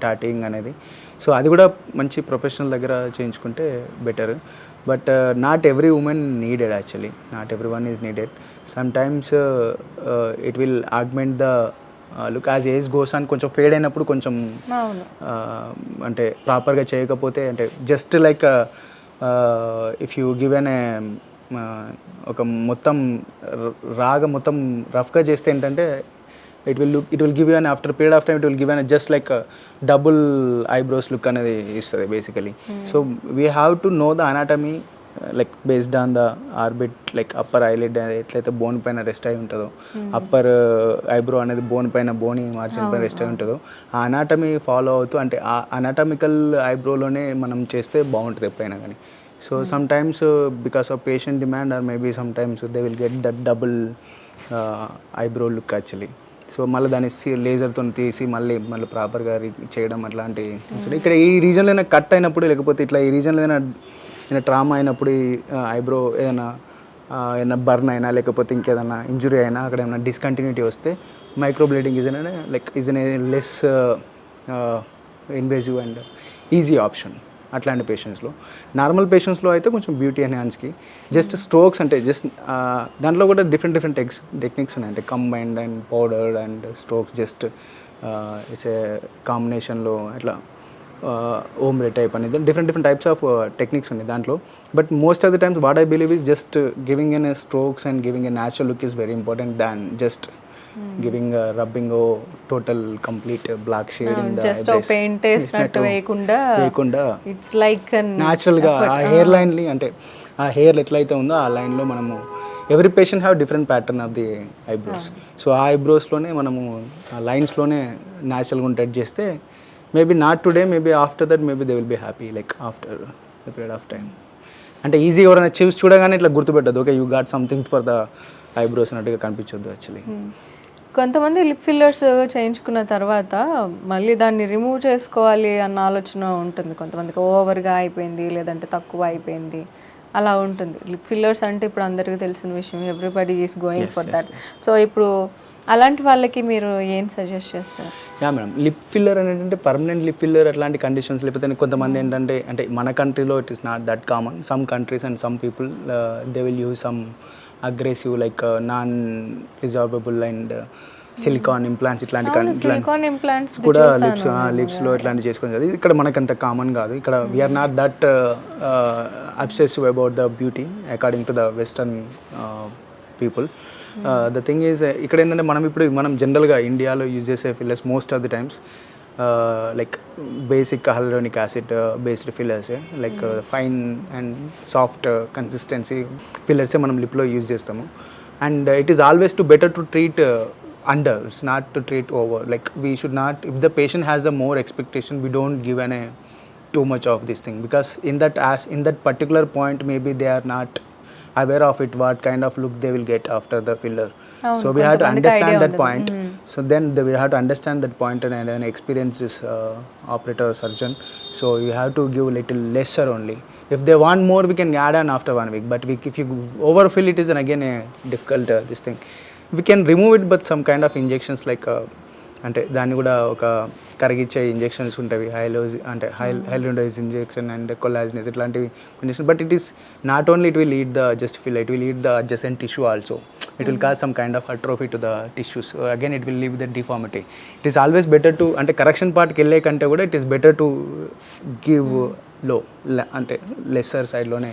tattooing అనేది. సో అది కూడా మంచి ప్రొఫెషనల్ దగ్గర చేయించుకుంటే better. But not every women needed actually, not every one is needed. Some times it will augment the look as age goes అని కొంచెం ఫేడ్ అయినప్పుడు కొంచెం అంటే ప్రాపర్గా చేయకపోతే, అంటే just like if you given a ఒక మొత్తం మొత్తం రఫ్గా చేస్తే ఏంటంటే it will give you an after period of time it will give an just like double eyebrows look అనేది ఇస్తుంది basically. So we have to know the anatomy like based on the orbit, like upper eyelid ఎట్లయితే bone పైన rest అయి ఉంటుందో, upper eyebrow అనేది bone పైన బోని margin పైన rest అయి ఉంటుందో, ఆ అనాటమీ ఫాలో అవుతూ, అంటే ఆ అనాటమికల్ ఐబ్రోలోనే మనం చేస్తే బాగుంటుంది ఎప్పుడైనా కానీ. So some times because of patient demand or maybe some times they will get that double eyebrow look actually. So మళ్ళీ దాన్ని లేజర్తో తీసి మళ్ళీ ప్రాపర్గా చేయడం అట్లాంటి. ఇక్కడ ఈ రీజన్లో ఏదైనా కట్ అయినప్పుడు, లేకపోతే ఇట్లా ఈ రీజన్లో ఏదైనా ట్రామా అయినప్పుడు, ఐబ్రో ఏదైనా బర్న్ అయినా లేకపోతే ఇంకేదైనా ఇంజురీ అయినా, అక్కడ ఏమైనా డిస్కంటిన్యూటీ వస్తే micro bleeding is an less invasive and easy option అట్లాంటి పేషెంట్స్లో. నార్మల్ పేషెంట్స్లో అయితే కొంచెం బ్యూటీ ఎన్హాన్స్కి జస్ట్ స్ట్రోక్స్, అంటే జస్ట్ దాంట్లో కూడా డిఫరెంట్ టెక్నిక్స్ ఉన్నాయి, అంటే combined and powdered and strokes, just it's a కాంబినేషన్లో అట్లా ఓమ్రే టైప్ అనేది డిఫరెంట్ టైప్స్ ఆఫ్ టెక్నిక్స్ ఉన్నాయి దాంట్లో. But most of the times what I believe is just giving an strokes and giving a natural look is very important than just giving rubbing complete black shade in the just paint వేసినట్టు వేయకుండా it's like న్యాచురల్గా ఆ hair లైన్లీ, అంటే ఆ hair ఎట్లయితే ఉందో ఆ లైన్లో మనము every patient have different pattern of the eyebrows. So ఆ ఐబ్రోస్లోనే మనము ఆ లైన్స్లోనే న్యాచురల్గా టచ్ చేస్తే maybe not today, maybe after that maybe they will be happy like after the period of time. అంటే ఈజీ ఎవరైనా చూడగానే ఇట్లా గుర్తుపెట్టదు, okay you got something for the eyebrows అన్నట్టుగా కనిపించొద్దు యాక్చువల్లీ. కొంతమంది లిప్ ఫిల్లర్స్ చేయించుకున్న తర్వాత మళ్ళీ దాన్ని రిమూవ్ చేసుకోవాలి అన్న ఆలోచన ఉంటుంది కొంతమందికి. ఓవర్గా అయిపోయింది లేదంటే తక్కువ అయిపోయింది అలా ఉంటుంది. లిప్ ఫిల్లర్స్ అంటే ఇప్పుడు అందరికీ తెలిసిన విషయం, everybody is going for that. So ఇప్పుడు అలాంటి వాళ్ళకి మీరు ఏం సజెస్ట్ చేస్తారు? యా మేడం, లిప్ ఫిల్లర్ ఏంటంటే పర్మనెంట్ లిప్ ఫిల్లర్ అట్లాంటి కండిషన్స్, లేకపోతే కొంతమంది ఏంటంటే, అంటే మన కంట్రీలో it is not that common. Some countries and some people they will use some aggressive like non resorbable and silicone implants, ఇట్లాంటి కూడా లిప్స్లో ఇట్లాంటివి చేసుకుని. ఇక్కడ మనకు అంత కామన్ కాదు. ఇక్కడ we are not that obsessive about the beauty according to the western people. The thing is ఇక్కడ ఏంటంటే మనం జనరల్గా ఇండియాలో యూజ్ చేసే fillers most of the times like basic hyaluronic acid based fillers, like fine and soft consistency ఫిల్లర్సే మనం లిప్లో use చేస్తాము. And it is always to better to treat under, it's not to treat over. Like we should not, if the patient has the more expectation, we don't give too much of this thing, because in that particular point maybe they are not aware of it, what kind of look they will get after the filler. అవును, So we have to కొంతమందికి understand idea that ఉండదు. point. So then we have to understand that point and then experience this operator or surgeon. So you have to give little lesser only. If they want more, we can add on after 1 week. But if you overfill it, is an again a difficult this thing. We can remove it, but some kind of injections like అంటే దాన్ని కూడా ఒక కరిగిచ్చే injections ఉంటాయి, హైలోడైజ్ injection and కొలాజినస్ ఇట్లాంటివి injection. But it is not only it will eat the just fill, it will eat the adjacent tissue also. It will cause some kind of atrophy to the tissues. Again it will leave the deformity. It is always better to, అంటే correction పార్ట్కి వెళ్ళే కంటే కూడా it is better to give లో, అంటే lesser సైడ్లోనే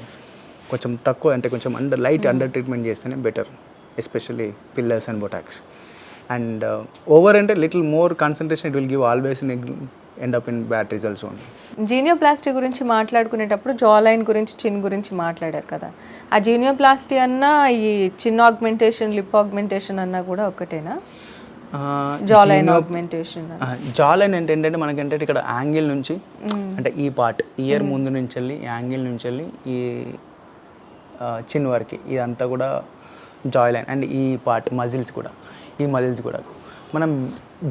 కొంచెం తక్కువ, అంటే కొంచెం లైట్ అండర్ ట్రీట్మెంట్ చేస్తేనే better, especially fillers and Botox. And over and a little more concentration, it will give always end up in bad results only. జీనియోప్లాస్టీ గురించి మాట్లాడుకునేటప్పుడు jaw line గురించి, చిన్ గురించి మాట్లాడారు కదా. ఆ జీనియోప్లాస్టీ అన్నా ఈ చిన్ ఆగ్మెంటేషన్, లిప్ ఆగ్మెంటేషన్ అన్నా కూడా ఒకటేనా? Jaw line augmentation, jaw line ఏంటంటే మనకంటే ఇక్కడ యాంగిల్ నుంచి, అంటే ఈ పార్ట్ ఇయర్ ముందు నుంచి వెళ్ళి యాంగిల్ నుంచి వెళ్ళి ఈ చిన్ వరకు ఇదంతా కూడా జా లైన్. అండ్ ఈ పార్ట్ మజిల్స్ కూడా, ఈ మజిల్స్ కూడా మనం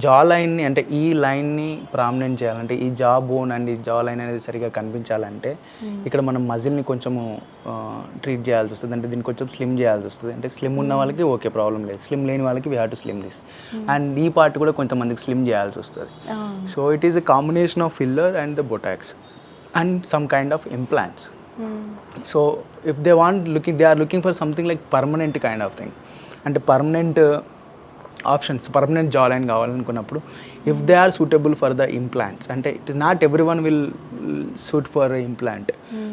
జా లైన్ని, అంటే ఈ లైన్ని ప్రామినెంట్ చేయాలంటే, ఈ జా బోన్ అండ్ ఈ జా లైన్ అనేది సరిగా కనిపించాలంటే ఇక్కడ మనం మజిల్ని కొంచెము ట్రీట్ చేయాల్సి వస్తుంది. అంటే దీన్ని కొంచెం స్లిమ్ చేయాల్సి వస్తుంది. అంటే స్లిమ్ ఉన్న వాళ్ళకి ఓకే, ప్రాబ్లం లేదు. స్లిమ్ లేని వాళ్ళకి we have to slim this. And ఈ పార్ట్ కూడా కొంతమందికి స్లిమ్ చేయాల్సి వస్తుంది. So it is a combination of filler and the Botox and some kind of implants. So if they are looking for something like permanent kind of thing, అంటే permanent options, permanent jaw line కావాలనుకున్నప్పుడు, if they are suitable for the implants, అంటే it is not every one will suit for implant.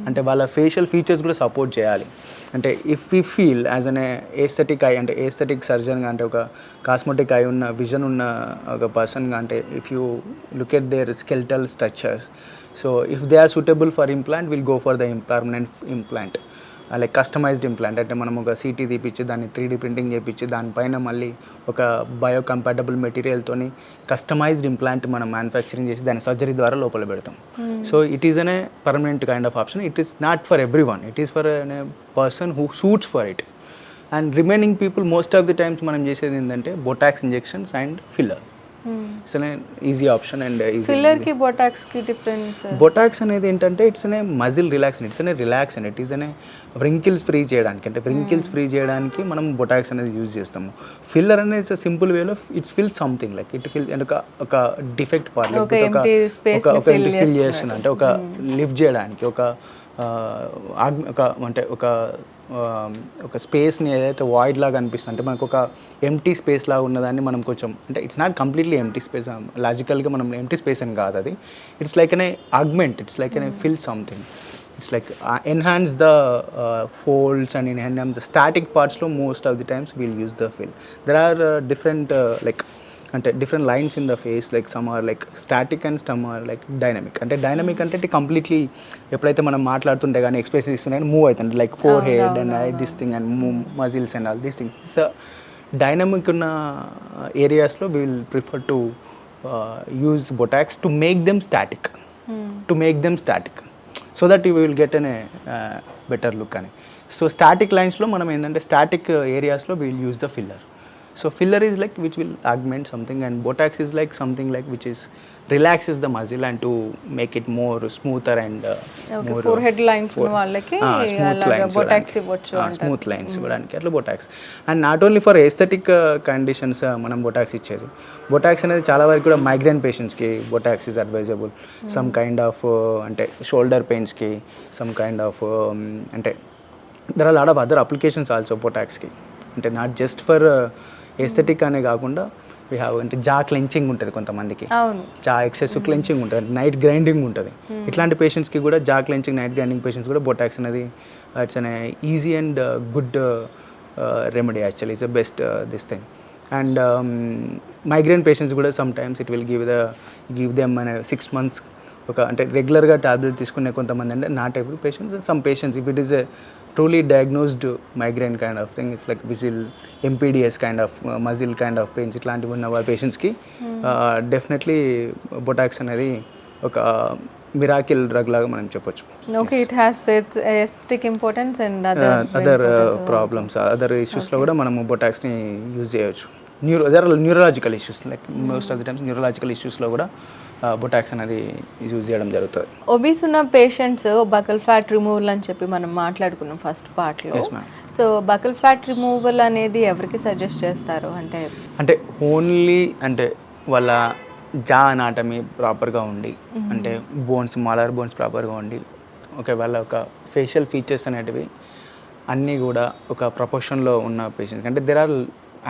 అంటే వాళ్ళ facial features కూడా support చేయాలి. అంటే if we feel as an aesthetic I, అంటే aesthetic సర్జన్గా, అంటే ఒక కాస్మెటిక్ ఐ ఉన్న, విజన్ ఉన్న ఒక పర్సన్గా, అంటే if you look at their skeletal structures, so if they are suitable for implant, will go for the permanent implant. Like customized implant, అంటే మనం ఒక సిటీ తీపిచ్చి దాన్ని 3D ప్రింటింగ్ చేయించి దానిపైన మళ్ళీ ఒక బయో కంపాటబుల్ మెటీరియల్తోని కస్టమైజ్డ్ ఇంప్లాంట్ మనం మ్యానుఫ్యాక్చరింగ్ చేసి దాన్ని సర్జరీ ద్వారా లోపల పెడతాం. So it is an permanent kind of option. It is not for every one, it is for an person who suits for it. And remaining people most of the times మనం చేసేది ఏంటంటే Botox injections and filler. It's an easy option and filler కి Botox కి difference. Botox అనేది ఏంటంటే it's అనే muscle relax, it's అనే relax and it is అనే వ్రింకిల్స్ ఫ్రీ చేయడానికి, అంటే వ్రింకిల్స్ ఫ్రీ చేయడానికి మనం బొటాక్స్ అనేది యూజ్ చేస్తాము. ఫిల్లర్ అనేది ఇట్స్ సింపుల్ వేలో it's fill something like it fill, అంటే ఒక డిఫెక్ట్ పార్ట్, ఫిల్ చేస్తుంది, అంటే ఒక లిఫ్ట్ చేయడానికి, అంటే ఒక స్పేస్ని ఏదైతే వాయిడ్ లాగా అనిపిస్తుంది, అంటే మనకు ఒక ఎంటీ స్పేస్ లాగా ఉన్నదాన్ని మనం కొంచెం, అంటే it's not completely empty space, లాజికల్గా మనం ఎంటీ స్పేస్ అని కాదు అది. ఇట్స్ లైక్ అనే ఆగ్మెంట్, ఇట్స్ లైక్ అనే fill something, it's like enhance the folds and enhance the static పార్ట్స్లో most of the times we'll use the fill. There are different like, అంటే different lines in the face, like some are like static and some are like dynamic. అంటే dynamic అంటే completely ఎప్పుడైతే మనం మాట్లాడుతుంటే కానీ expression ఇస్తుంటే move అవుతుంది, like four head and this thing and muscles and all these things. So dynamic ఉన్న ఏరియాస్లో we will prefer to use Botox to make them static, so that you will get an better look అని. So static లైన్స్లో మనం ఏంటంటే static ఏరియాస్లో we will use the filler. So filler is like which will augment something, and botox is like something like which is relaxes the muscle and to make it more smoother and more forehead lines ఉన్న వాళ్ళకి అలాగా botox ఇవ్వచ్చు అంటారు. Smooth lines ఇవ్వడానికి అట్లా botox. And not only for aesthetic conditions మనం botox ఇచ్చేది. botox అనేది చాలా వరకు కూడా మైగ్రేన్ పేషెంట్స్కి botox is advisable. some kind of అంటే షోల్డర్ పెయిన్స్కి, some kind of అంటే there are a lot of other applications also botoxకి. అంటే నాట్ జస్ట్ ఫర్ ఎస్థెటిక్ అనే కాకుండా వీ హ్యావ్, అంటే జా క్లెంచింగ్ ఉంటుంది కొంతమందికి, జా ఎక్సెస్ క్లెంచింగ్ ఉంటుంది, నైట్ గ్రైండింగ్ ఉంటుంది. ఇట్లాంటి పేషెంట్స్కి కూడా jaw clenching, night grinding patients కూడా బొటాక్స్ అనేది it's an easy and good remedy, actually it's the best this thing. And migraine patients కూడా some times it will give them అనే 6 months ఒక, అంటే రెగ్యులర్గా టాబ్లెట్ తీసుకునే కొంతమంది, అంటే not every patients, some patients if it is a truly diagnosed migraine kind of thing, it's like visual MPDS kind of muscle kind of pains, ఇట్లాంటివి ఉన్న వాళ్ళ పేషెంట్స్కి డెఫినెట్లీ బొటాక్స్ అనేది ఒక మిరాకిల్ డ్రగ్ లాగా మనం చెప్పొచ్చు. Okay, it has its aesthetic importance and other problems, other ఇష్యూస్లో కూడా మనము బొటాక్స్ని యూజ్ చేయొచ్చు. Neurological issues, like most of the times neurological ఇష్యూస్లో కూడా బొటాక్స్ అనేది యూజ్ చేయడం జరుగుతుంది. ఒబీస్ ఉన్న పేషెంట్స్ బకల్ ఫ్యాట్ రిమూవల్ అని చెప్పి మనం మాట్లాడుకున్నాం ఫస్ట్ పార్ట్లో. సో బకల్ ఫ్యాట్ రిమూవల్ అనేది ఎవరికి సజెస్ట్ చేస్తారు? అంటే ఓన్లీ అంటే వాళ్ళ జా అనాటమీ ప్రాపర్గా ఉండి, అంటే బోన్స్ మాలర్ బోన్స్ ప్రాపర్గా ఉండి, ఓకే, వాళ్ళ ఒక ఫేషియల్ ఫీచర్స్ అనేటివి అన్నీ కూడా ఒక ప్రపోర్షన్లో ఉన్న పేషెంట్స్, అంటే there are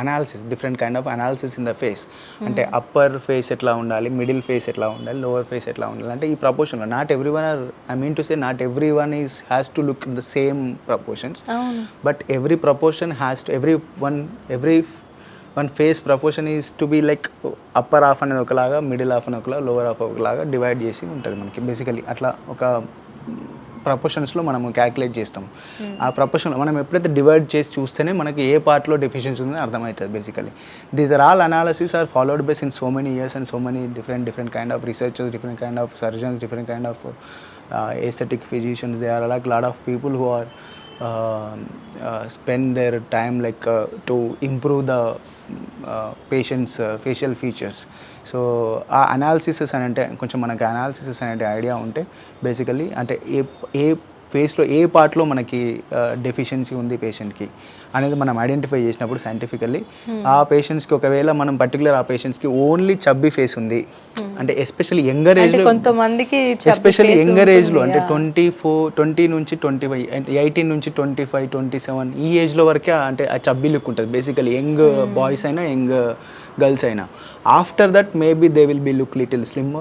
analysis, different kind of analysis in the face. అంటే అప్పర్ ఫేస్ ఎట్లా ఉండాలి, మిడిల్ ఫేస్ ఎట్లా ఉండాలి, లోవర్ ఫేస్ ఎట్లా ఉండాలి, అంటే ఈ ప్రపోర్షన్లో not every one are, I mean to say not every one is has to look in the same proportions, but every proportion has to every one face proportion is to be like upper half అనేది ఒకలాగా, middle half అని ఒకలాగా, lower half ఒకలాగా divide చేసి ఉంటుంది మనకి. Basically అట్లా ఒక ప్రపోర్షన్స్లో మనము క్యాల్కులేట్ చేస్తాము. ఆ ప్రపోర్షన్లో మనం ఎప్పుడైతే డివైడ్ చేసి చూస్తేనే మనకి ఏ పార్ట్లో డెఫిషియన్సీ ఉందో అర్థమవుతుంది. Basically these are all analysis are followed by in so many years and so many different kind of researchers, different kind of surgeons, different kind of aesthetic physicians. There are like a lot of people who are spend their time like to improve the patient's facial features. So ఆ analysis అని అంటే కొంచెం మనకి analysis అనే idea ఉంటే basically అంటే ఏ ఫేస్లో ఏ పార్ట్లో మనకి డెఫిషియన్సీ ఉంది పేషెంట్కి అనేది మనం ఐడెంటిఫై చేసినప్పుడు సైంటిఫికల్లీ ఆ పేషెంట్స్కి ఒకవేళ మనం పర్టికులర్ ఆ పేషెంట్స్కి ఓన్లీ చబ్బీ ఫేస్ ఉంది అంటే ఎస్పెషల్లీ యంగర్ ఏజ్లో, కొంతమందికి ఎస్పెషల్లీ యంగర్ ఏజ్లో అంటే 20 నుంచి 25, 18 నుంచి 25, 27 ఈ ఏజ్లో వరకే అంటే ఆ చబ్బీ లుక్ ఉంటుంది బేసికలీ, యంగ్ బాయ్స్ అయినా యంగ్ గర్ల్స్ అయినా. After that maybe they will be look little slim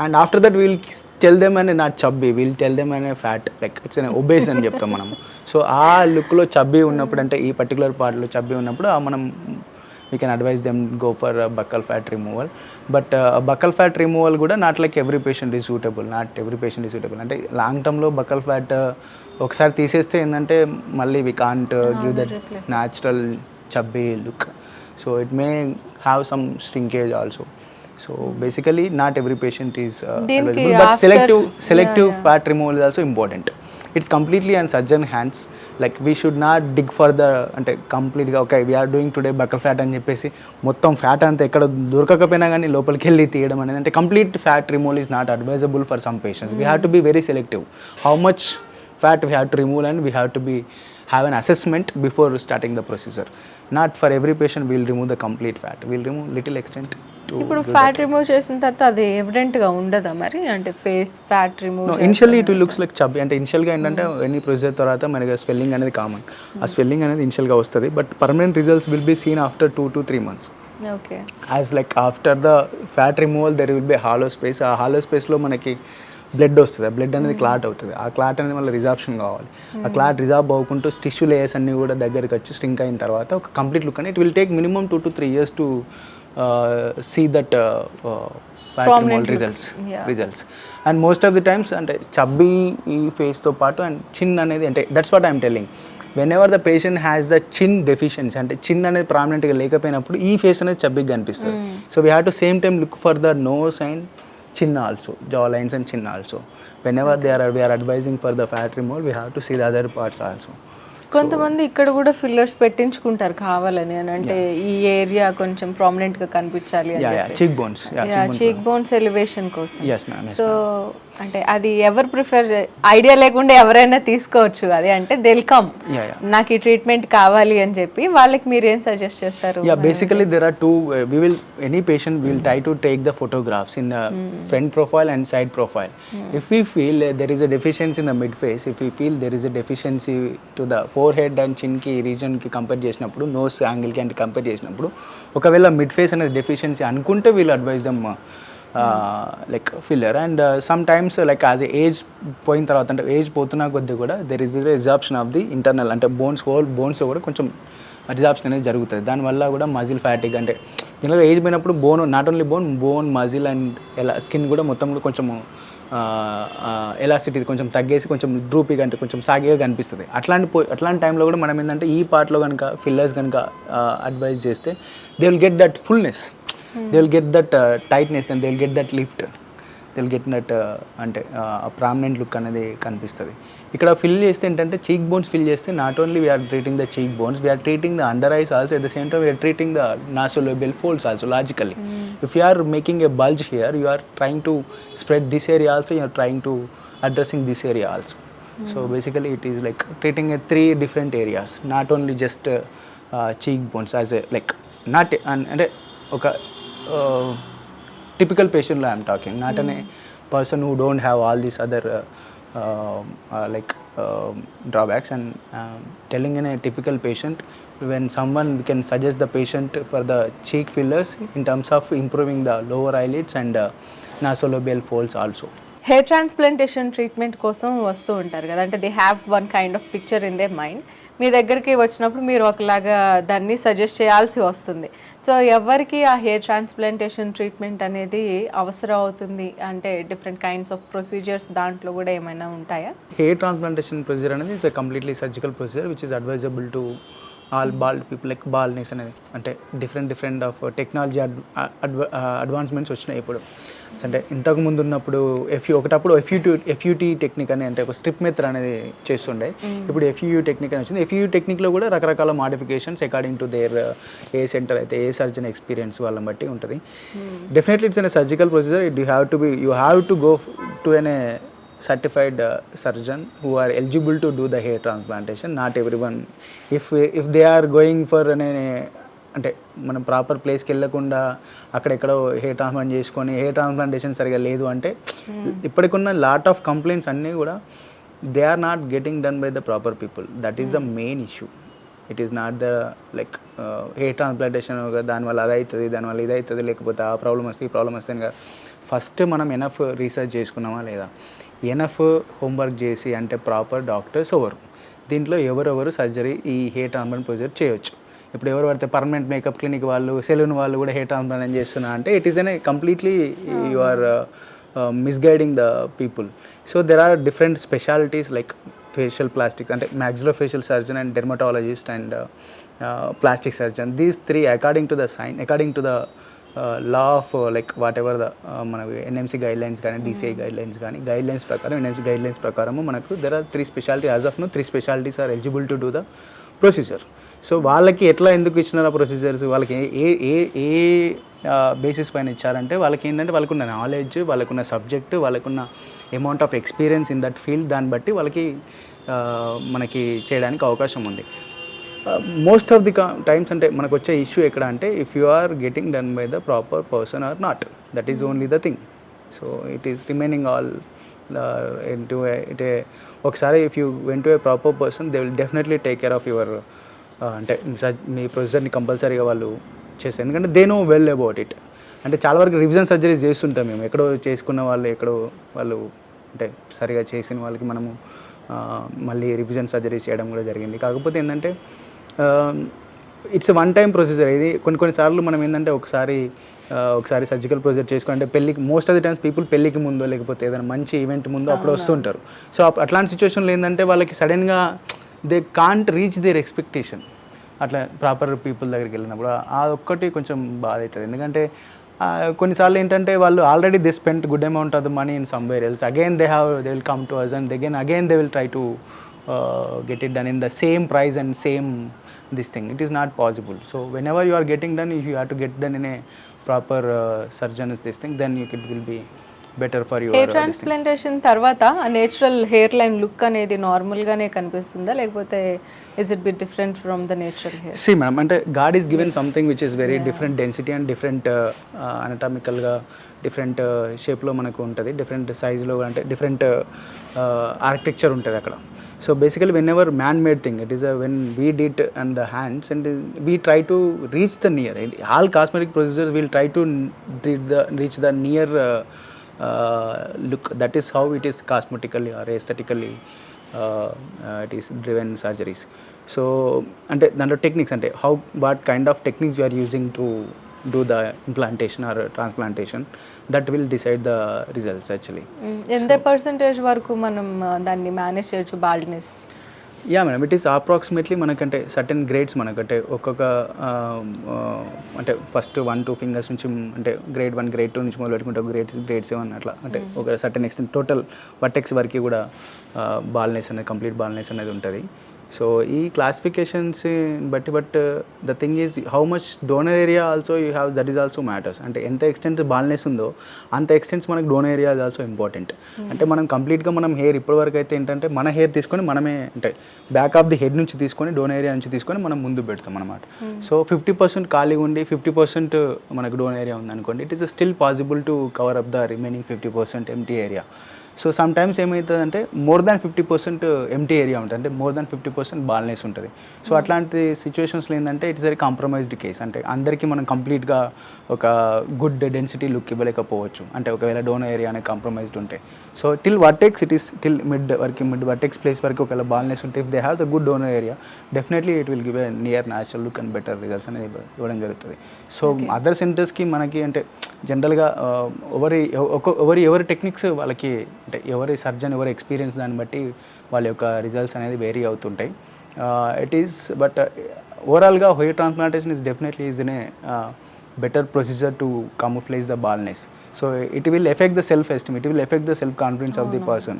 and after that will tell them అనే not chubby, will tell them అనే ఫ్యాట్, లైక్ ఇట్స్ అనే ఒబేస్ అని చెప్తాం మనం. So ఆ లుక్లో చబ్బీ ఉన్నప్పుడు అంటే ఈ పర్టికులర్ పార్ట్లో చబ్బీ ఉన్నప్పుడు మనం we can advise them go for buccal fat removal. But buccal fat removal కూడా not like every patient is suitable, అంటే లాంగ్ టర్మ్లో బకల్ ఫ్యాట్ ఒకసారి తీసేస్తే ఏంటంటే మళ్ళీ we can't give that natural chubby look. So it may have some shrinkage also. So basically not every patient is available, but selective fat removal is also important. It's completely on surgeon hands. Like we should not dig for the అంటే కంప్లీట్గా okay we are doing today buccal fat అని చెప్పేసి మొత్తం fat అంతా ఎక్కడ దొరకకపోయినా కానీ లోపలికి వెళ్ళి తీయడం అనేది అంటే complete fat removal is not advisable for some patients. We have to be very selective how much fat we have to remove and we have to have an assessment before starting the procedure. Not for every patient we will remove the complete fat, we will remove little extent. ఇప్పుడు fat remove చేసిన తర్వాత అది evident గా ఉండదా మరి, అంటే face fat remove initially it looks like chubby, అంటే ఇనిషియల్గా ఏంటంటే ఎనీ ప్రొసీజర్ తర్వాత మనకి స్వెల్లింగ్ అనేది కామన్, ఆ స్వెల్లింగ్ అనేది ఇనిషియల్గా వస్తుంది, but permanent results will be seen after 2 to 3 months. Okay, as like after the fat removal there will be hollow space, ఆ హాలో స్పేస్లో మనకి బ్లడ్ వస్తుంది, ఆ బ్లడ్ అనేది క్లాట్ అవుతుంది, ఆ క్లాట్ అనేది మళ్ళీ రిజార్ప్షన్ కావాలి, ఆ క్లాట్ రిజార్బ్ అవ్వకుంటూ టిష్యూ లేయర్స్ అన్నీ కూడా దగ్గరికి వచ్చి స్ట్రింక్ అయిన తర్వాత ఒక కంప్లీట్ లుక్ అని it will take minimum 2 to 3 years to see that fat removal results. And most of the times అంటే చబ్బీ ఈ ఫేస్తో పాటు అండ్ చిన్ అనేది అంటే that's what I'm telling, whenever the patient has the chin deficiency అంటే chin అనేది ప్రామినెంట్గా లేకపోయినప్పుడు ఈ face అనేది చబ్బీగా కనిపిస్తుంది. So we have to same time look for the nose and chin also, jaw lines and chin also. Whenever we are advising for the fat removal, we have to see the other parts also. కొంతమంది ఇక్కడ కూడా fillers పెట్టించుకుంటారు కావాలని అని, అంటే ఈ area కొంచెం prominent గా కనిపించాలి అని చెప్పి. చీక్ బోన్స్ ఎలివేషన్ కోసం. సో అంటే అది ఎవరు ప్రిఫర్, ఐడియా లేకుండా ఎవరైనా తీసుకోవచ్చు అది, అంటే దిల్ కమ్ నాకు ఈ ట్రీట్మెంట్ కావాలి అని చెప్పి వాళ్ళకి మీరు ఏం సజెస్ట్ చేస్తారు? Basically there are two, any patient will try to take the photographs in the front profile and side profile. If we feel there is a deficiency in the mid face, if we feel there is a deficiency to the forehead and chin కి reason కి compare చేసినప్పుడు, nose angle కి అంటే compare చేసినప్పుడు ఒకవేళ mid face అనేది deficiency అనుకుంటే వీళ్ళు advise them like filler. And some times like as age పోయిన తర్వాత అంటే ఏజ్ పోతున్నా కొద్దీ కూడా there is resorption of the internal అంటే బోన్స్, హోల్ బోన్స్ కూడా కొంచెం రిజార్ప్షన్ అనేది జరుగుతుంది. దానివల్ల కూడా మజిల్ ఫ్యాటిక్ అంటే దీనిలో ఏజ్ పోయినప్పుడు bone, not only bone muscle and ఎలా స్కిన్ కూడా మొత్తం కూడా కొంచెము ఎలాసిటీ కొంచెం తగ్గేసి కొంచెం డ్రూపీగా అంటే కొంచెం సాగిగా కనిపిస్తుంది. అట్లాంటి టైంలో కూడా మనం ఏంటంటే ఈ పార్ట్లో కనుక ఫిల్లర్స్ కనుక అడ్వైజ్ చేస్తే they will get that fullness, they will get that tightness and they will get that lift, will get that అంటే ప్రామినెంట్ లుక్ అనేది కనిపిస్తుంది. ఇక్కడ ఫిల్ చేస్తే ఏంటంటే చీక్ బోన్స్ ఫిల్ చేస్తే not only we are treating the cheek bones, we are treating the under eyes also, at the same time we are treating the nasolabial folds also logically. If you are making a bulge here, you are trying to spread this area also, you are trying to addressing this area also. So basically it is like treating a 3 different areas, not only just cheekbones as a like not and okay typical patient I am talking, not a person who don't have all these other like drawbacks, and telling in a typical patient when someone we can suggest the patient for the cheek fillers in terms of improving the lower eyelids and nasolabial folds also. Hair transplantation treatment కోసం వస్తూ ఉంటారు కదా, అంటే they have one kind of picture in they mind. మీ దగ్గరికి వచ్చినప్పుడు మీరు ఒకలాగా దాన్ని సజెస్ట్ చేయాల్సి వస్తుంది. సో ఎవరికి ఆ హెయిర్ ట్రాన్స్ప్లాంటేషన్ ట్రీట్మెంట్ అనేది అవసరం అవుతుంది అంటే డిఫరెంట్ కైండ్స్ ఆఫ్ ప్రొసీజర్స్ దాంట్లో కూడా ఏమైనా ఉంటాయా? హెయిర్ ట్రాన్స్ప్లాంటేషన్ ప్రొసీజర్ అనేది it's completely surgical procedure which is advisable to all bald people. Like baldness అనేది అంటే డిఫరెంట్ ఆఫ్ టెక్నాలజీ అడ్వాన్స్మెంట్స్ వచ్చినాయి ఇప్పుడు. అంటే ఇంతకు ముందు ఉన్నప్పుడు ఒకటప్పుడు ఎఫ్యూటీ టెక్నిక్ అని అంటే ఒక స్ట్రిప్ మెథడ్ అనేది చేస్తుండే. ఇప్పుడు ఎఫ్యూయూ టెక్నిక్ అని వచ్చింది. ఎఫ్యూయూ టెక్నిక్లో కూడా రకరకాల modifications according to their a center అయితే ఏ సర్జన్ ఎక్స్పీరియన్స్ వాళ్ళని బట్టి ఉంటుంది. Definitely it's an surgical procedure. You have to go to an certified surgeon who are eligible to do the hair transplantation. Not everyone, if they are going for అంటే మనం proper ప్లేస్కి వెళ్ళకుండా అక్కడెక్కడో hair transplant చేసుకొని hair transplantation సరిగా లేదు అంటే ఇప్పటికున్న లాట్ ఆఫ్ కంప్లైంట్స్ అన్నీ కూడా they are not getting done by the proper people. That is the main issue. It is not the like hair transplantation దానివల్ల అది అవుతుంది, దానివల్ల ఇది అవుతుంది, లేకపోతే ఆ ప్రాబ్లం వస్తుంది ఈ ప్రాబ్లం వస్తుంది కదా. ఫస్ట్ మనం ఎనఫ్ రీసెర్చ్ చేసుకున్నామా లేదా, ఎనఫ్ హోంవర్క్ చేసి అంటే ప్రాపర్ డాక్టర్స్ దీంట్లో ఎవరెవరు సర్జరీ ఈ హెయిర్ ట్రాన్స్ప్లాంట్ ప్రొసీజర్ చేయొచ్చు. ఇప్పుడు ఎవరు పడితే పర్మనెంట్ మేకప్ క్లినిక్ వాళ్ళు, సెలూన్ వాళ్ళు కూడా హెయిర్ ట్రాన్స్ప్లాంట్ చేస్తున్నా అంటే it is an completely you are misguiding the people. So there are different specialties like facial plastics అంటే maxillofacial surgeon and dermatologist and plastic surgeon. These 3 according to the law of like whatever the మనకు NMC guidelines కానీ DCI guidelines కానీ guidelines ప్రకారం NMC guidelines ప్రకారము మనకు there are 3 specialties as of now. 3 specialties are eligible to do the procedure. So వాళ్ళకి ఎట్లా ఎందుకు ఇచ్చినారు ఆ ప్రొసీజర్స్, వాళ్ళకి ఏ బేసిస్ పైన ఇచ్చారంటే వాళ్ళకి ఏంటంటే వాళ్ళకున్న నాలెడ్జ్, వాళ్ళకున్న సబ్జెక్ట్, వాళ్ళకున్న amount of experience in that field, దాన్ని బట్టి వాళ్ళకి మనకి చేయడానికి అవకాశం ఉంది. మోస్ట్ ఆఫ్ ది టైమ్స్ అంటే మనకు వచ్చే ఇష్యూ ఎక్కడ అంటే if you are getting done by the proper person or not, that is only the thing. So it is remaining all ఒకసారి if you went to a proper person they will definitely take care of your అంటే మీ ప్రొసీజర్ని కంపల్సరీగా వాళ్ళు చేస్తారు. ఎందుకంటే they know well about it. అంటే చాలా వరకు రివిజన్ సర్జరీస్ చేస్తుంటాం మేము. ఎక్కడో చేసుకున్న వాళ్ళు వాళ్ళు అంటే సరిగా చేసిన వాళ్ళకి మనము మళ్ళీ రివిజన్ సర్జరీస్ చేయడం కూడా జరిగింది. కాకపోతే ఏంటంటే ఇట్స్ వన్ టైం ప్రొసీజర్. ఇది కొన్నిసార్లు మనం ఏంటంటే ఒకసారి సర్జికల్ ప్రొసీజర్ చేసుకుంటే పెళ్ళికి most of the times people పెళ్ళికి ముందో లేకపోతే ఏదైనా మంచి ఈవెంట్ ముందో అప్పుడు వస్తుంటారు. సో అట్లాంటి సిచ్యువేషన్లో ఏంటంటే వాళ్ళకి సడన్గా they can't reach their expectation. అట్లా ప్రాపర్ పీపుల్ దగ్గరికి వెళ్ళినప్పుడు అదొక్కటి కొంచెం బాధ అవుతుంది. ఎందుకంటే కొన్నిసార్లు ఏంటంటే వాళ్ళు already they spent good amount of the money in somewhere else, again they will come to us and again they will try to get it done in the same price and same this thing. It is not possible. So whenever you are getting done, if you have to get done in a proper surgeon is this thing, then it will be better for your hair transplantation తర్వాత ఆ natural hair line look అనేది నార్మల్గానే కనిపిస్తుందా, లేకపోతే is it be different from the natural hair? See ma'am, అంటే God is given something which is very different density and different anatomicalగా different షేప్లో మనకు ఉంటుంది, డిఫరెంట్ సైజ్లో అంటే డిఫరెంట్ ఆర్కిటెక్చర్ ఉంటుంది అక్కడ. So basically when ever man made thing it is when we did and the hands and we try to reach the near. All cosmetic procedures will try to reach the near look. That is how it is cosmetically or aesthetically it is driven surgeries. So ante danlo techniques ante how what kind of techniques you are using to do the implantation or transplantation, that will decide the results actually. ఎంత percentage వరకు మనం దాన్ని manage చేయొచ్చు baldness? Yeah madam, it is approximately మనకంటే certain grades మనకంటే ఒక్కొక్క అంటే first 1-2 fingers నుంచి అంటే గ్రేడ్ 1 గ్రేడ్ 2 నుంచి మొదలు పెట్టుకుంటే గ్రేడ్ 7 అట్లా అంటే ఒక సర్టెన్ ఎక్స్టెంట్ టోటల్ వర్టెక్స్ వరకు కూడా బాల్నెస్ అనేది కంప్లీట్ బాల్నెస్ అనేది ఉంటుంది. సో ఈ క్లాసిఫికేషన్స్ బట్టి but the thing is how much donor area also you have, that is also matters. అంటే ఎంత ఎక్స్టెంట్ బాల్నెస్ ఉందో అంత ఎక్స్టెంట్స్ మనకు donor area is also important. అంటే మనం కంప్లీట్గా మనం హెయిర్ ఇప్పటివరకు అయితే ఏంటంటే మన హెయిర్ తీసుకొని మనమే అంటే బ్యాక్ ఆఫ్ ది హెడ్ నుంచి తీసుకొని డోనర్ ఏరియా నుంచి తీసుకొని మనం ముందు పెడతాం అనమాట. సో 50% ఖాళీ ఉండి 50% మనకు డోనర్ ఏరియా ఉందనుకోండి, it is still possible to cover up the remaining 50% empty area. So some times ఏమవుతుందంటే మోర్ దాన్ 50% ఎంటీ ఏరియా ఉంటుంది, అంటే మోర్ దాన్ 50% బాల్నెస్ ఉంటుంది. సో అట్లాంటి సిచ్యువేషన్స్లో ఏంటంటే ఇట్స్ వెరీ కాంప్రమైజ్డ్ కేస్. అంటే అందరికీ మనం కంప్లీట్గా ఒక గుడ్ డెన్సిటీ లుక్ ఇవ్వలేకపోవచ్చు, అంటే ఒకవేళ డోనర్ ఏరియా అనేది కాంప్రమైజ్డ్ ఉంటే. So till vertex it is till mid vertex place వరకు ఒకవేళ బాల్నెస్ ఉంటే, if they have the good donor area, definitely it will give a near natural look and better results అనేది ఇవ్వడం జరుగుతుంది. So other సెంటర్స్కి మనకి అంటే జనరల్గా ఎవరి టెక్నిక్స్ వాళ్ళకి, అంటే ఎవరి సర్జన్ ఎవరి ఎక్స్పీరియన్స్ దాన్ని బట్టి వాళ్ళ యొక్క రిజల్ట్స్ అనేది వేరీ అవుతుంటాయి. ఇట్ ఈస్ బట్ ఓవరాల్గా hair transplantation is definitely is in a better procedure to camouflage the baldness. So it will affect the self esteem, it will affect the self confidence of the person.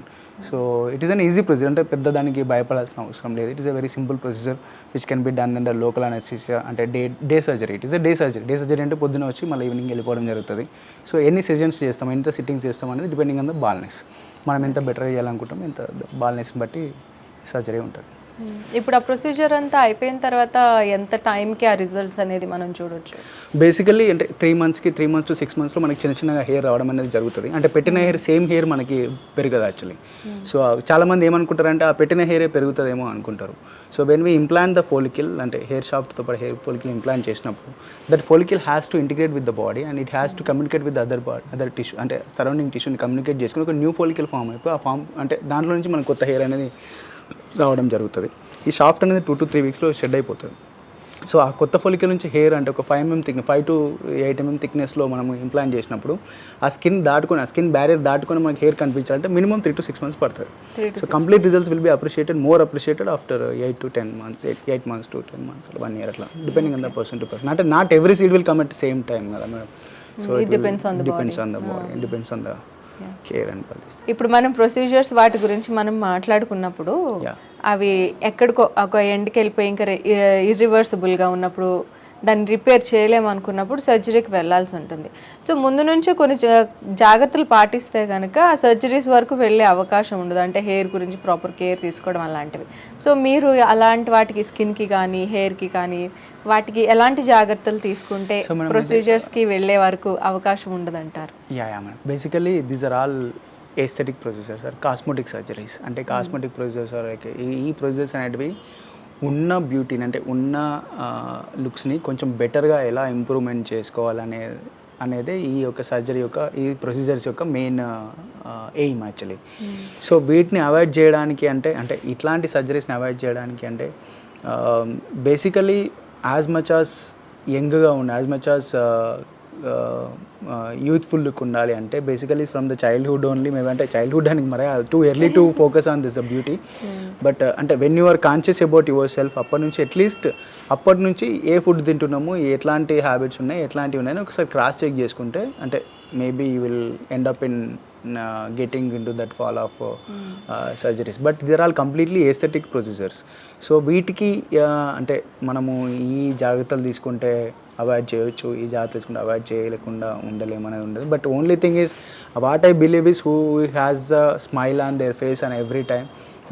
So it is an easy procedure, అంటే పెద్ద దానికి భయపడాల్సిన అవసరం లేదు. It is a very simple procedure which can be done under local anaesthesia, అంటే day surgery. It is a day surgery అంటే పొద్దున వచ్చి మళ్ళీ ఈవినింగ్ వెళ్ళిపోవడం జరుగుతుంది. సో ఎన్ని సెషన్స్ చేస్తాం, ఎంత సిట్టింగ్స్ చేస్తాం అనేది డిపెండింగ్ ఆన్ ద బాల్నెస్. మనం ఎంత బెటర్ చేయాలనుకుంటాం, ఎంత బాల్నెస్ని బట్టి సర్జరీ ఉంటుంది. ఇప్పుడు ఆ ప్రొసీజర్ అంతా అయిపోయిన తర్వాత ఎంత టైంకి ఆ రిజల్ట్స్ అనేది మనం చూడొచ్చు? బేసికల్లీ అంటే 3 months to 6 monthsలో మనకి చిన్నగా హెయిర్ రావడం అనేది జరుగుతుంది. అంటే పెట్టిన హెయిర్ సేమ్ హెయిర్ మనకి పెరగదు యాక్చువల్లీ. సో చాలామంది ఏమనుకుంటారంటే ఆ పెట్టిన హెయిరే పెరుగుతుందేమో అనుకుంటారు. So when we implant the follicle, అంటే హెయిర్ షాఫ్ట్తో పాటు హెయిర్ ఫోలికిల్ ఇంప్లాంట్ చేసినప్పుడు that follicle has to integrate with the body and it has to communicate with other tissue, అంటే సరౌండింగ్ టిష్యూని కమ్యూనికేట్ చేసుకుని ఒక న్యూ ఫోలికిల్ ఫామ్ అయిపోయి ఆ ఫామ్ అంటే దాంట్లో నుంచి మనకు కొత్త హెయిర్ అనేది రావడం జరుగుతుంది. ఈ షాఫ్ట్ అనేది 2 to 3 weeksలో షెడ్ అయిపోతుంది. సో ఆ కొత్త ఫోలికల్ నుంచి హెయిర్ అంటే ఒక 5 to 8 mm థిక్నెస్లో మనం ఇంప్లాంట్ చేసినప్పుడు ఆ స్కిన్ బ్యారియర్ దాటుకొని మనకి హెయిర్ కనిపించాలంటే మినిమం 3 to 6 months పడుతుంది. So complete results will be more appreciated after 8 to 10 months, 8 months to 10 months, 1 year అట్లా depending on the person to person. అంటే not every seed will come at same time కదా madam. So it depends on the body, depends on the care and all this. ఇప్పుడు మనం procedures వాటి గురించి మనం మాట్లాడుకున్నప్పుడు అవి ఎక్కడికో ఒక ఎండ్కి వెళ్ళిపోయి ఇంకా ఇర్రివర్సిబుల్గా ఉన్నప్పుడు దాన్ని రిపేర్ చేయలేమనుకున్నప్పుడు సర్జరీకి వెళ్ళాల్సి ఉంటుంది. సో ముందు నుంచే కొన్ని జాగ్రత్తలు పాటిస్తే కనుక ఆ సర్జరీస్ వరకు వెళ్ళే అవకాశం ఉండదు, అంటే హెయిర్ గురించి ప్రాపర్ కేర్ తీసుకోవడం అలాంటివి. సో మీరు అలాంటి వాటికి స్కిన్కి కానీ హెయిర్కి కానీ వాటికి ఎలాంటి జాగ్రత్తలు తీసుకుంటే ప్రొసీజర్స్కి వెళ్ళే వరకు అవకాశం ఉండదంటారు? Yeah madam, basically these are all aesthetic procedures or cosmetic surgeries. అంటే కాస్మెటిక్ ప్రొసీజర్స్ ఆర్ లైక్ ఈ ప్రొసీజర్స్ అనేటివి ఉన్న బ్యూటీని, అంటే ఉన్న లుక్స్ని కొంచెం బెటర్గా ఎలా ఇంప్రూవ్మెంట్ చేసుకోవాలనేదే ఈ యొక్క సర్జరీ యొక్క ఈ ప్రొసీజర్స్ యొక్క మెయిన్ ఎయిమ్ యాక్చువల్లీ. సో వీటిని అవాయిడ్ చేయడానికి అంటే ఇట్లాంటి సర్జరీస్ని అవాయిడ్ చేయడానికి అంటే బేసికలీ యాజ్ మచ్ యాజ్ యంగ్గా ఉండాలి, as much as youthful look ఉండాలి అంటే basically from the childhood only. మేము అంటే చైల్డ్హుడ్ అని మరి too early to focus on this beauty. But అంటే when you are conscious about your self, అప్పటి నుంచి అట్లీస్ట్ అప్పటి నుంచి ఏ ఫుడ్ తింటున్నాము, ఎట్లాంటి హ్యాబిట్స్ ఉన్నాయి, ఎట్లాంటివి ఉన్నాయని ఒకసారి క్రాస్ చెక్ చేసుకుంటే అంటే maybe you will end up in getting into that fall of surgeries. But they're all completely aesthetic procedures. So వీటికి అంటే మనము ఈ జాగ్రత్తలు తీసుకుంటే అవాయిడ్ చేయొచ్చు, ఈ జాగ్రత్త తీసుకుంటే అవాయిడ్ చేయలేకుండా ఉండలేమనేది ఉండదు. But only thing is what I believe is who has the smile on their face and every time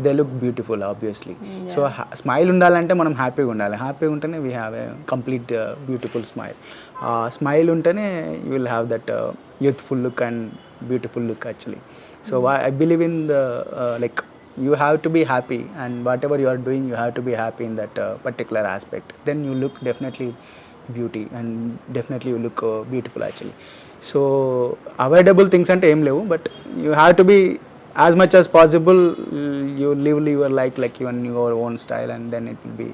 they look beautiful obviously. So smile ఉండాలంటే మనం హ్యాపీగా ఉండాలి, హ్యాపీగా ఉంటేనే we have a complete beautiful smile. Smile ఉంటేనే you will have that youthful look and beautiful look actually. So I believe in the like you have to be happy, and whatever you are doing you have to be happy in that particular aspect, then you look definitely beauty and definitely you look beautiful actually. So avoidable things ante em levu, but you have to be as much as possible you live your life like your own style, and then it will be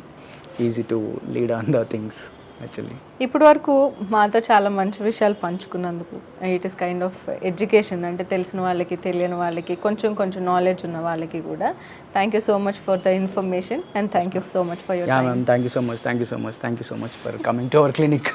easy to lead on the things. Actually. ఇప్పటి వరకు మాతో చాలా మంచి విషయాలు పంచుకున్నందుకు, it is kind of education, అంటే తెలిసిన వాళ్ళకి తెలియని వాళ్ళకి కొంచెం కొంచెం నాలెడ్జ్ ఉన్న వాళ్ళకి కూడా thank you so much for the information and thank you so much for your yeah ma'am, thank you so much, thank you so much, thank you so much for coming to our clinic.